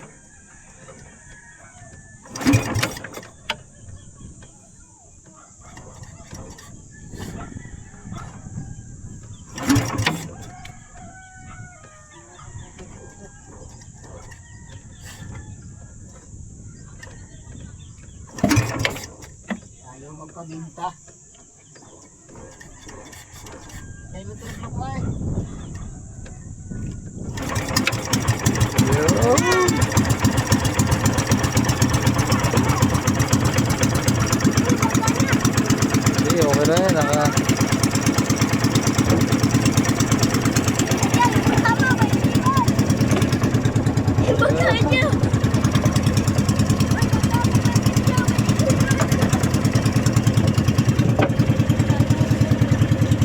Ayaw magpabinta. Kaya lutuin mo ko eh. Sige, okay na yan. Tama ba yun? Ibagay niyo.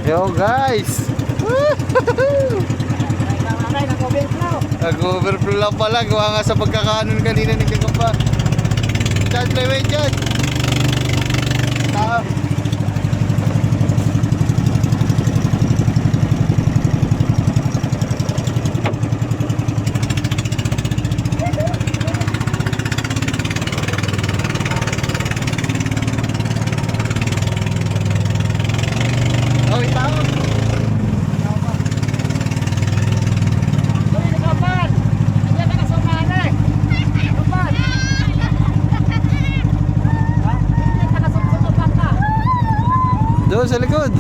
Yo guys! Ay, nag-overflow. Nag-overflow lang pala. Gawa nga sa pagkakanon kanina ni Kagapa. Chad, wait, Chad! Tao. Oh, itaw! Uy, nakapan! Ayan na kasumana eh! Nakapan! Ha? Ayan na kasumsutupan ka! Doon sa likod.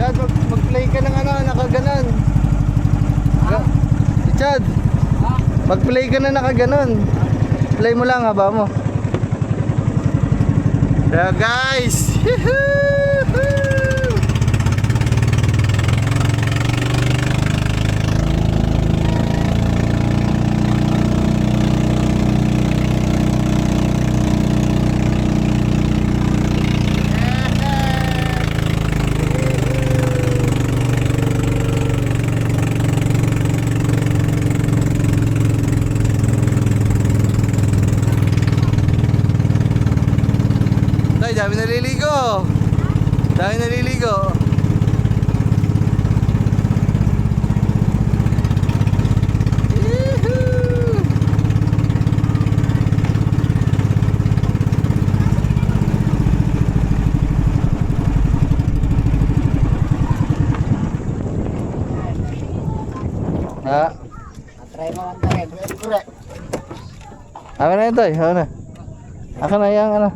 Chad, mag-play ka ng ano, nakaganon. Chad, mag-play ka na nakaganon. Play mo lang, haba mo. Yeah, guys! Tay, dami naliligo. Dami naliligo. Yee-hoo! Ha? Try mo ang tayo. Correct. Ako na ito, ako na. Ako na yung ano.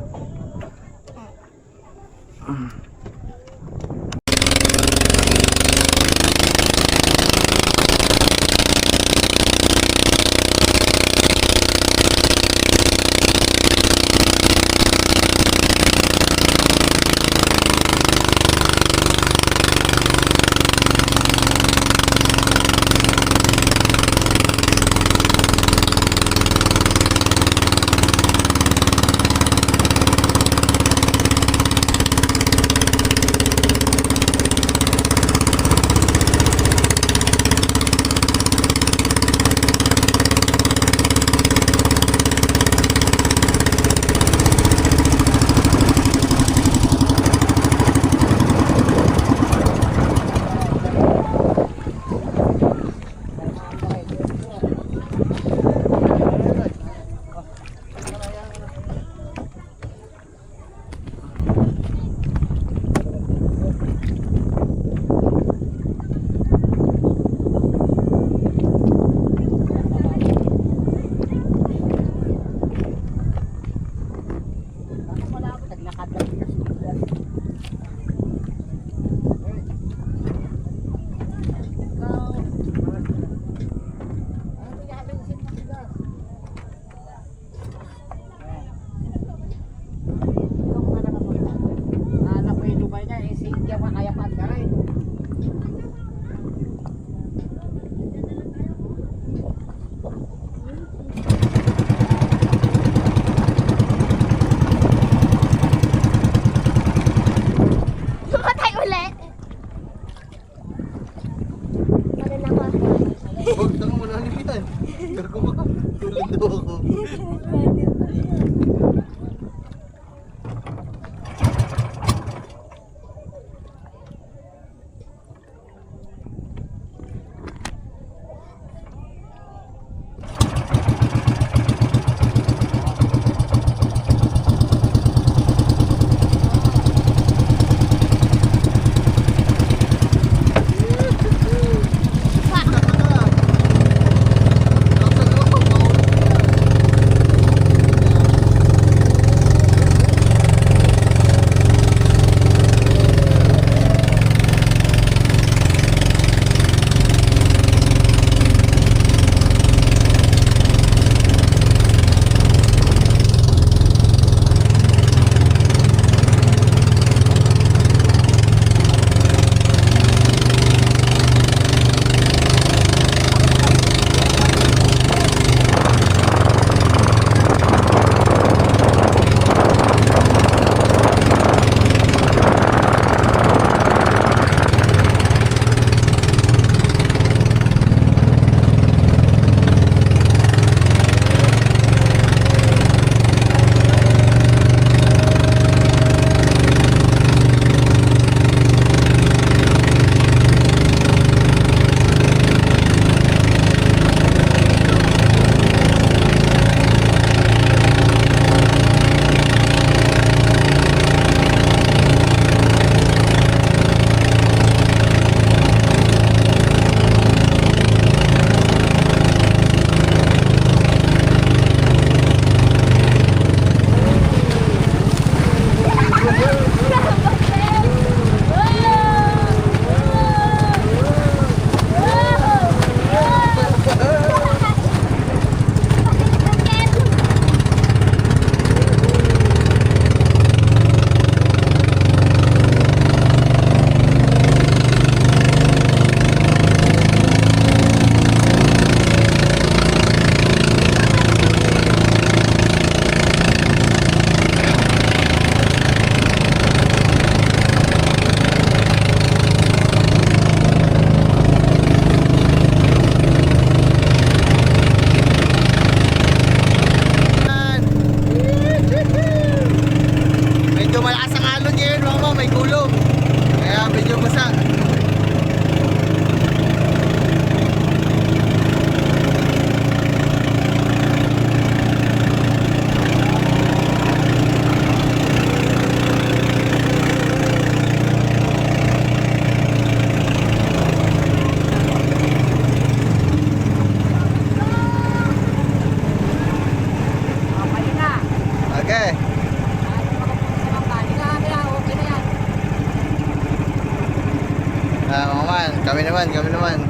Kami naman.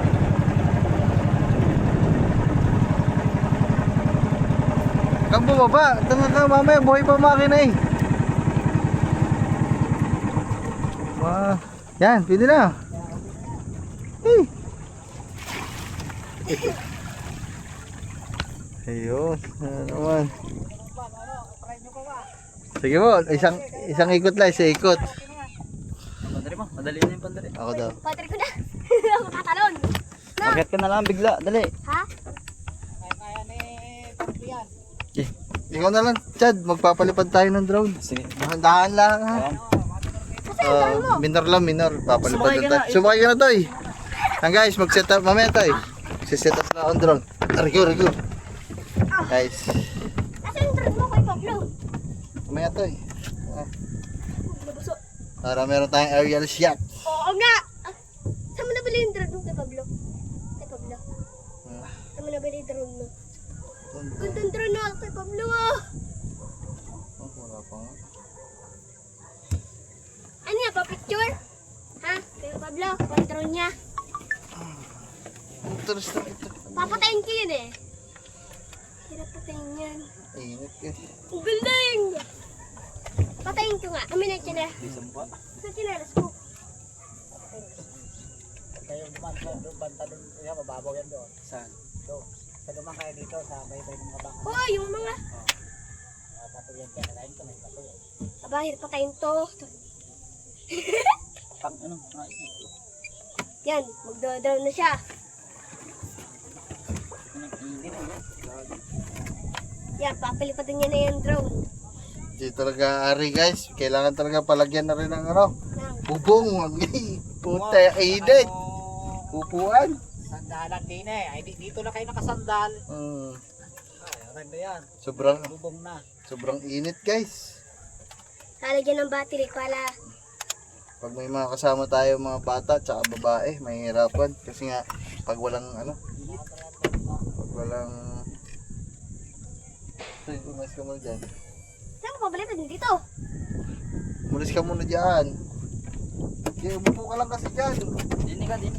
Kang bumaba, tanga ka mamaya, buhay pa makina eh. Wow. Yan, pwede na. Hey. Ayun, ano naman. Sige po, isang ikot lang, isa ikot. Pandari mo, madali na yung pandari. Ako daw. Patri ko na. Ako katalon. Na. Bakit ka na lang bigla, dali. Ha? Ikaw na lang, Chad, magpapalipad tayo ng drone. Sige. Dahan-dahan lang ha. Minor, papalipad na tayo. Sumakay ka na to eh. Ang guys, mag-set up mamaya tayo. Set up na on drone. Rigo. Guys, Asa yung drone mo kay Pablo? mamaya to eh. Nabuso. Para meron tayong aerial shot. Oo nga. Saan mo nabili yung drone mo kay Pablo? Kay Pablo. Saan mo nabili yung drone mo? Gandang drone mo kay Pablo ah. Oh, wala pa nga. Ano yan, pa-picture? Ha? Kay Pablo, pang drone niya. Interest na ito. Papatayin ko yun eh. Hirap patayin yan. Init ka. Ang galing! Patayin ko nga. Amin na siya na. Sa sinalas ko. Kayo naman doon, banta doon, kaya mababaw yan doon. Saan? Doon. Sa naman kayo dito, sa baybay ng mga baka. Oh, yung mga. Patuloy kaya, nalain ko na yung patuloy. Aba, hirap patayin to. Pang ano? Yan, magdodrown na siya. Hindi na yun. Yan, papalipatin niya na yung drone. Hindi talaga ari guys. Kailangan talaga palagyan na rin ng ano. Nang, Bubong. Puta, init. Upuan. Sandalan din eh. Ay, dito na kayo nakasandal. Ay, maganda yan. Sobrang Bubong na. sobrang init guys. lalagyan ng battery pala. Pag may mga kasama tayo mga bata tsaka babae, mahihirapan kasi nga pag walang ano, pag walang Ay, umalis ka muna dyan. Saan mo papalipatin dito? Umalis ka muna dyan. Okay, umupo ka lang kasi dyan. Dini ka, dini.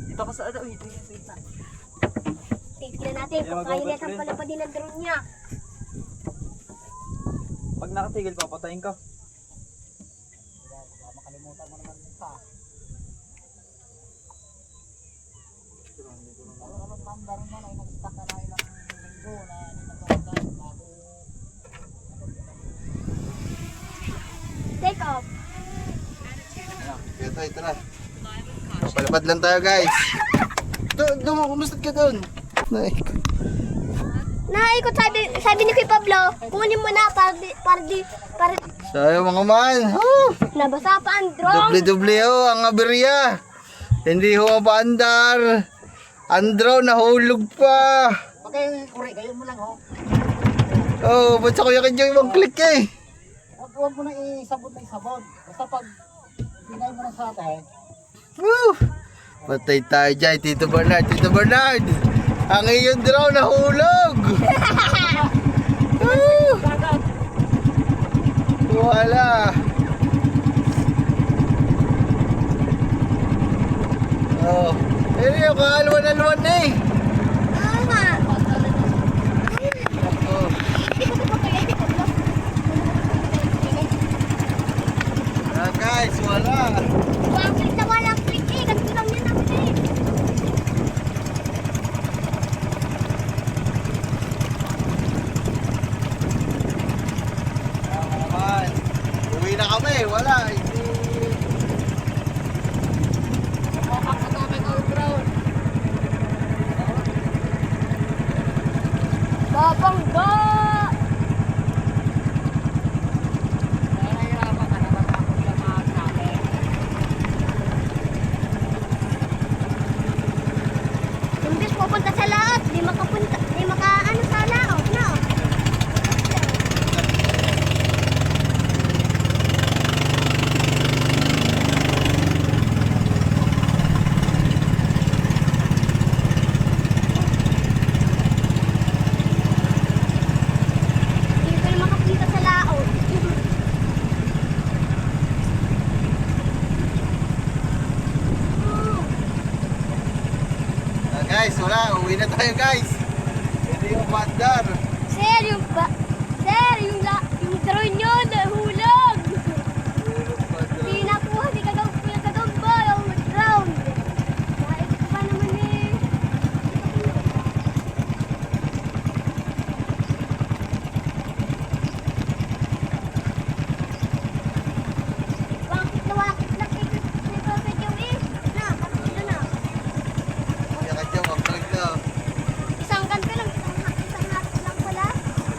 Dito ka sa ano, dito ka sa isa. Tignan natin kung kaya niya ang palapadin ng drone niya. Pag nakatigil, papatayin ka. Makalimutan mo naman pa. Ano number mo na nag-stack na ilang linggo na nagpapagay bago Take off. Ito na. Palapad lang tayo guys. Doon mo, kumustad ka doon. Naikot sabi ni Kuya Pablo, kunin mo na para Sayo mga man. nabasa pa ang drone. Doble-doble ang aberya. Hindi ho mapaandar. Ang drone nahulog pa. pag kayo kuri, gayon mo lang ho. Oh, ba't sa kuya kadyo ibang click eh. Huwag mo na isabot na isabot. Basta pag pinay mo na sa atin, Woo! Patay tayo dyan, Tito Bernard. Tito Bernard! Ang iyong drone nahulog! Woo! Wala! Oh, pero yung kaalwan-alwan na eh. Tama. Oh, Hindi ko ito pa kaya si Pablo. guys, wala. Walang click na walang click eh. Ganito lang yan namin eh. Naman. Uwi na kami, wala. Babangga! nahihirapan ka na matapos lang mga natin. Imbis pupunta sa laot, di makaano sa laot, no? Hindi ko na makakita sa laot. Guys, wala. Uwi na tayo guys. Hindi yung mandar. Sir, yung drone nyo nahulog. Hindi nakuha, di kagamba yung drone. Naikot pa naman eh. Bakit nakikit yung eh? Na, parang ito na. Kaya kadyo, magbalik na. Isang ganto lang, isang hatos lang pala.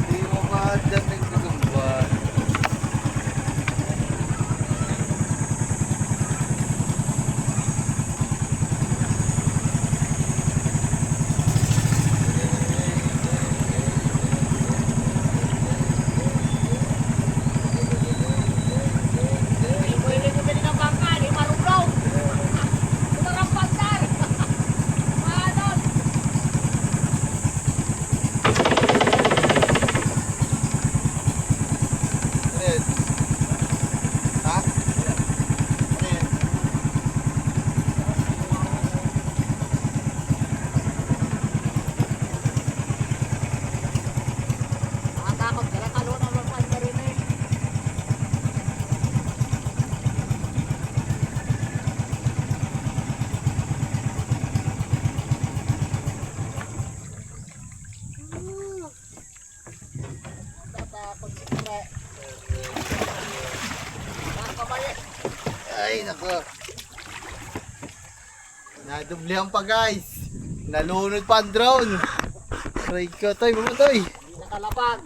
Hindi mo mandar ng gagamba. Pwede mo din ng bangka, di marunong. Tumarang pantar. Manon. Ano yun? Ha? Ano yun? Nakatakot ka lang, talo na lang pa rin eh. Natatakot si Pre. Nakakabalik. Ay, nako. Nadublihan pa guys. Nalunod pa ang drone. Aray ka, Toy, baba Toy. Nakalapag.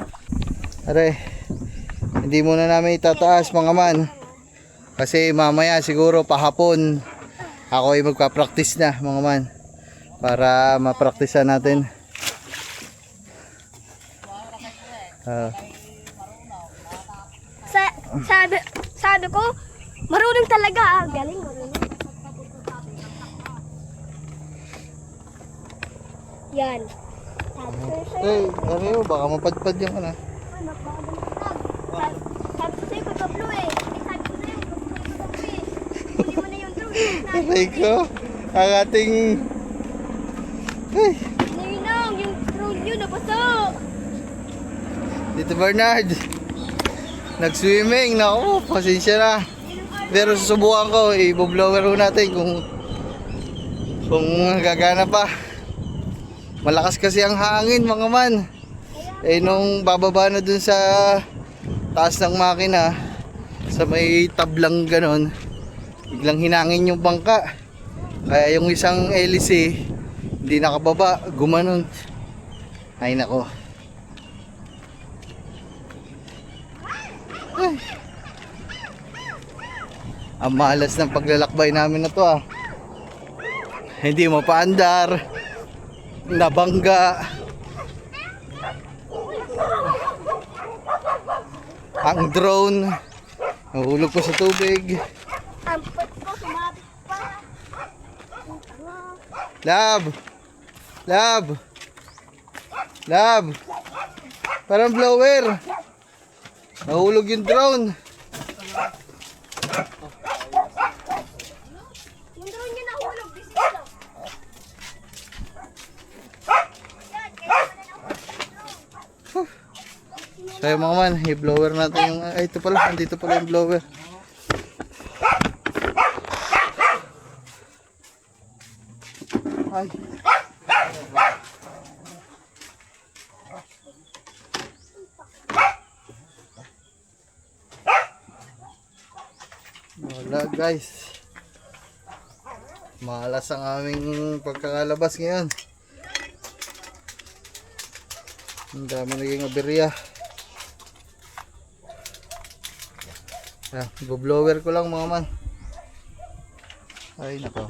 Aray, hindi muna namin itataas mga man. Kasi mamaya siguro pahapon ako ay magpa-practice na mga man. Para mapraktisan natin. Sabi ko, marunong talaga. Galing, marunong. Yan. Sabi ko sa'yo. Aray, baka mapadpad yung ano. Anak, baka bumagsak. Sabi ko sa'yo, pagka-blue eh. Sabi ko sa'yo, pagka-blue eh. Hindi mo na yung drone. Aray ko, ang ating... Ay, Ninong, yung drone yun, napasok. Dito Bernard. Nag-swimming, naku, pasensya na. Pero susubukan ko, i-blower ko natin kung gagana pa. Malakas kasi ang hangin mga man. Eh nung bababa na dun sa taas ng makina, sa may tablang ganon, biglang hinangin yung bangka. Kaya yung isang hélice, hindi nakababa, gumanon. Ay nako. Ay. Ang malas ng paglalakbay namin na to ah. Hindi mapaandar, nabangga. Ang drone nahulog pa sa tubig. Ang put ko, sumabit pa. Lab! Lab! Lab! Parang blower. Nahulog yung drone. Yung drone niya nahulog, bisita. So yung mga man, i-blower natin yung... Ay, ito pala, andito pala yung blower. Ay. Wala guys. Malas ang aming pagkakalabas ngayon. Ang dami naging aberya. Go-blower ko lang mga man. Ay nako.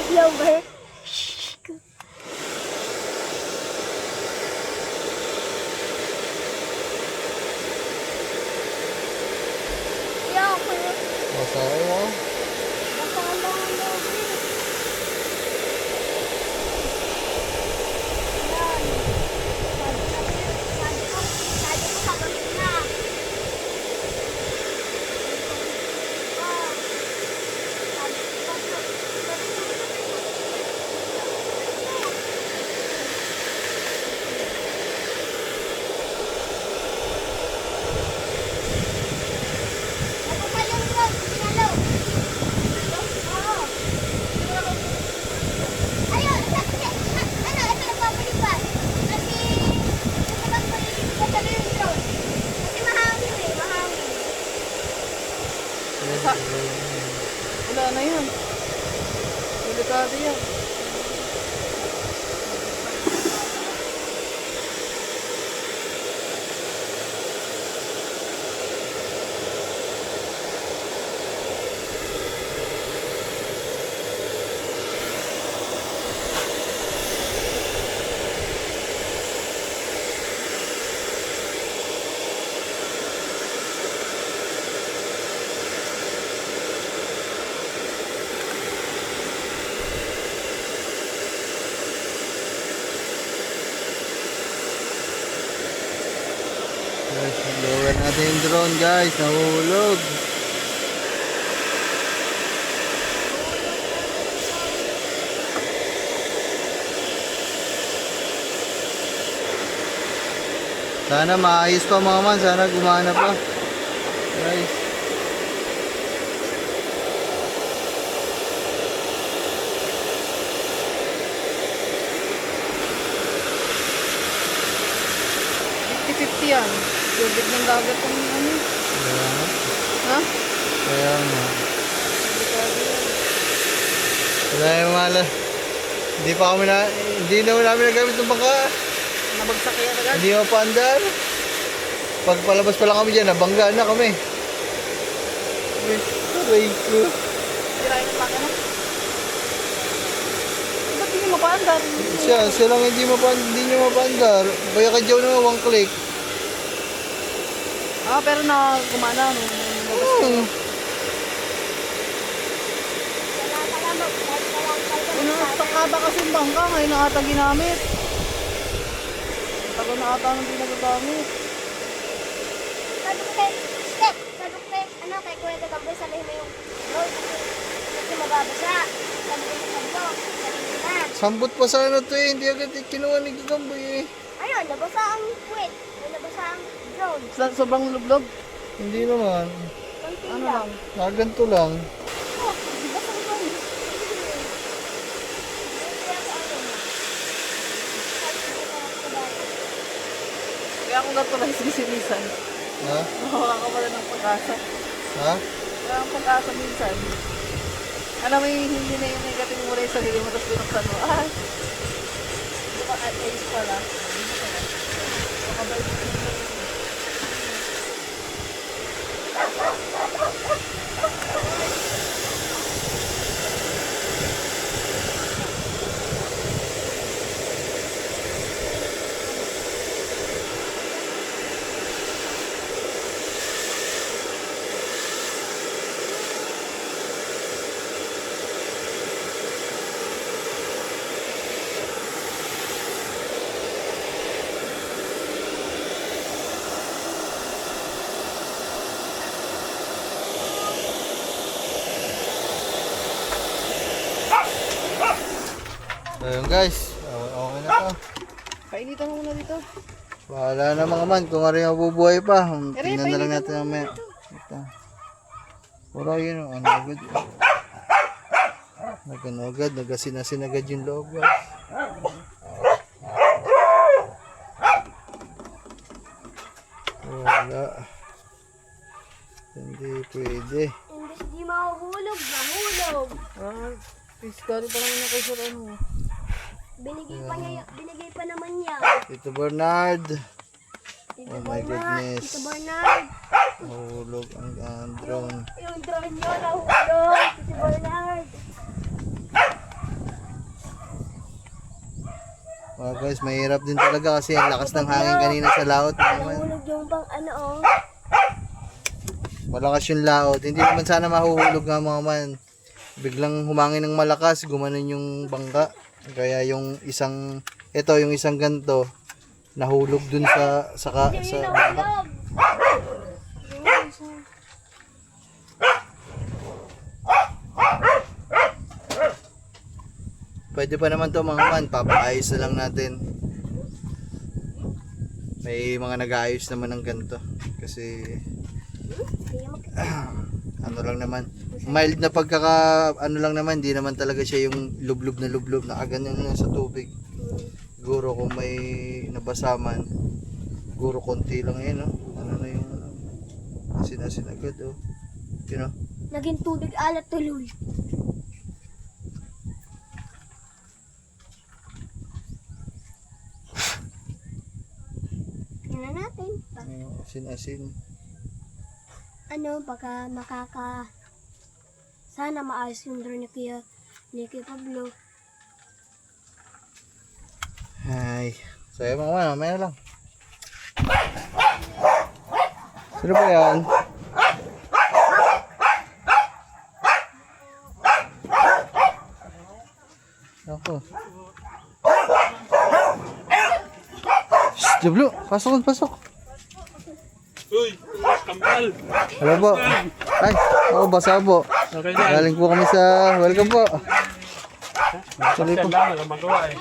Blower. Yo, kuya. Masaya mo. Masama ang blower. Yan. Sabi ko, pagawin na. Ako pa yung vlog, sinalaw. Oo. Ayun, ano, ito nagpapalipas. Kasi, ito nagpapalipas sa yung drone. Kasi mahangin eh, mahangin. Wala na yan. Delikado yan. Guys, blower natin yung drone guys. Nahulog. Sana maayos pa mga man. Sana gumana pa. Guys. yan. Tubig ng dagat ang ano. Ha? Kaya nga. Wala yung mala. Hindi naman namin nagamit ng bangka. Nabagsak yan agad. Hindi mapaandar. Pag palabas pa lang kami dyan, nabangga na kami. Aray ko. Tirahin ng makina. Ba't hindi mo paandar? Siya lang hindi nyo mapaandar. Kaya ka dyan naman, one click. Ah, pero na gumana. Oh. Ano, takada kasi yung bangka. Ngayon na ata ginamit. Tagal na ata nang di nagagamit. Sabi ko kay Step, sabi ko kay, kay Kuya Gagamboy, sabihin mo yung Lord, kasi mababasa. Sabi ko sa Pablo, sabihin na. Sambot pa sana to eh. Hindi agad kinuha ni Gagamboy eh. Ayun, nabasa ang puwet. Nabasa ang drone. Sobrang lublog. Hindi naman. Konti Ano lang. lang. Naganto lang. Oh, basa ang drone. Kaya kung gato lang sisinisan. Ha? Nawala ka pala ng pag-asa. Ha? Wala kang pag-asa minsan. Alam mo yung hindi na yung negative mo rin sa sarili mo, tapos binuksan mo. Ah, di ba at age pala? Ayun guys. Okay na to. Painitan mo muna dito. Bahala na mga man. Kung ano yung mabubuhay pa. Ere, Tingnan na lang painitan natin mo mamaya. Ito. Wala yun. Ano agad. Nagano agad. Nagasin agad yung loob guys. Wala. Hindi pwede. Imbes di mahuhulog, nahulog. Ah, fiskali pa naman yung kay Sir ano. Binigay pa naman niya. Tito Bernard. Tito Oh my goodness. Tito Bernard. Mahulog ang drone. Yung drone niyo nahulog. Tito Bernard. Wow guys, mahirap din talaga kasi ang lakas ng hangin kanina sa laot. Nahulog yung bang oh. Malakas yung laot. Hindi naman sana mahuhulog nga mga man. Biglang humangin ng malakas, gumanon yung bangka. Kaya yung isang, yung isang ganto, nahulog dun sa bangka. Pwede pa naman to mga man, papaayos na lang natin. May mga nag-aayos naman ng ganto. Kasi ano lang naman, mild na ano lang naman, hindi naman talaga siya yung lublob na kaganyan lang sa tubig. Siguro kung may nabasa man, siguro konti lang yun, no? Ano na yung asin agad, oh. You know? Naging tubig alat tuloy. Tingnan natin. Asin. Ano, baka sana maayos yung drone ni Kuya Pablo. Ay, sayo mga mamaya lang. Sino ba yan? Ako. Shhh, Jablo, pasok. Uy, kambal. Hello po. Ay, ako basa po. Okay na. Galing po kami sa welcome po. Tuloy po. Lang, walang magawa eh.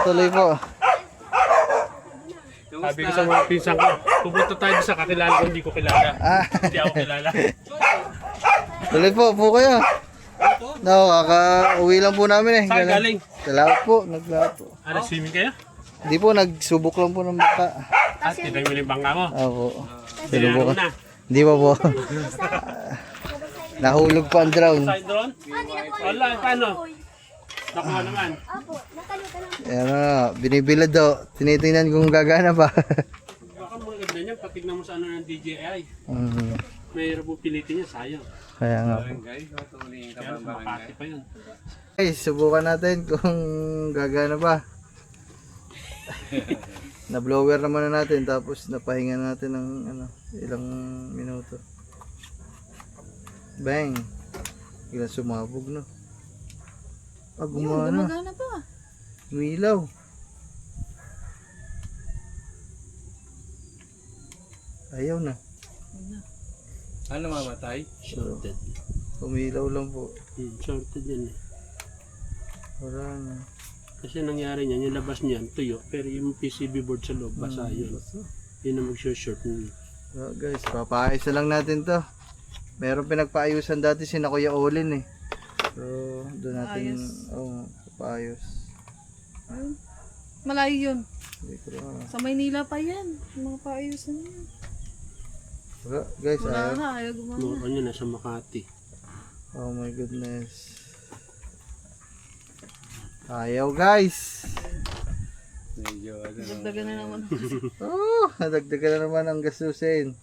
Tuloy po. Sabi ko sa mga pinsan ko, pupunta tayo sa kakilala ko, hindi ko kilala. Ah, Hindi ako kilala. tuloy po kayo. No, kaka-uwi lang po namin eh. Saan galing? Salamat po, naglaot po. Ano, swimming kayo? Hindi po, nagsubok lang po ng baka. Tapos yung tinay mo yung bangka mo. Opo. Tinanong Sinubukan. na. Hindi pa po. Nahulog pa ang drone. Side drone? Wala, paano? Nakuha naman. Opo, nakalutan lang. Ayan na, binibilad daw. Tinitingnan kung gagana pa. Baka mga ganda niya, patignan mo sa ano ng DJI. Mm, Mahirap po pilitin niya, sayang. kaya nga po. Kaya Makati pa yun. Guys, subukan natin kung gagana pa. Na-blower naman na natin tapos napahinga natin ng ano, ilang minuto. Bang! Biglang sumabog no. Ah, gumana. Gumagana pa. Umilaw. Ayaw na. Ano mamatay? Shorted. Umilaw lang po. Shorted yan eh. Wala na. Kasi nangyari niyan, yung labas niyan, tuyo. Pero yung PCB board sa loob, basa yun. Yun ang mag-short nun. So guys, papaayos na lang natin to. Meron pinagpaayusan dati si Kuya Olin eh. So, doon natin, papaayos. Ayun. Malayo yun. Hindi ko na. Sa Maynila pa yan. Yung mga paayusan yan. Wala, guys, Wala ayaw. na, ayaw gumana. No, ano na sa Makati. Oh my goodness. Ayaw guys. Medyo ano. Dagdagan na naman. Oh, nadagdagan na naman ang gastusin.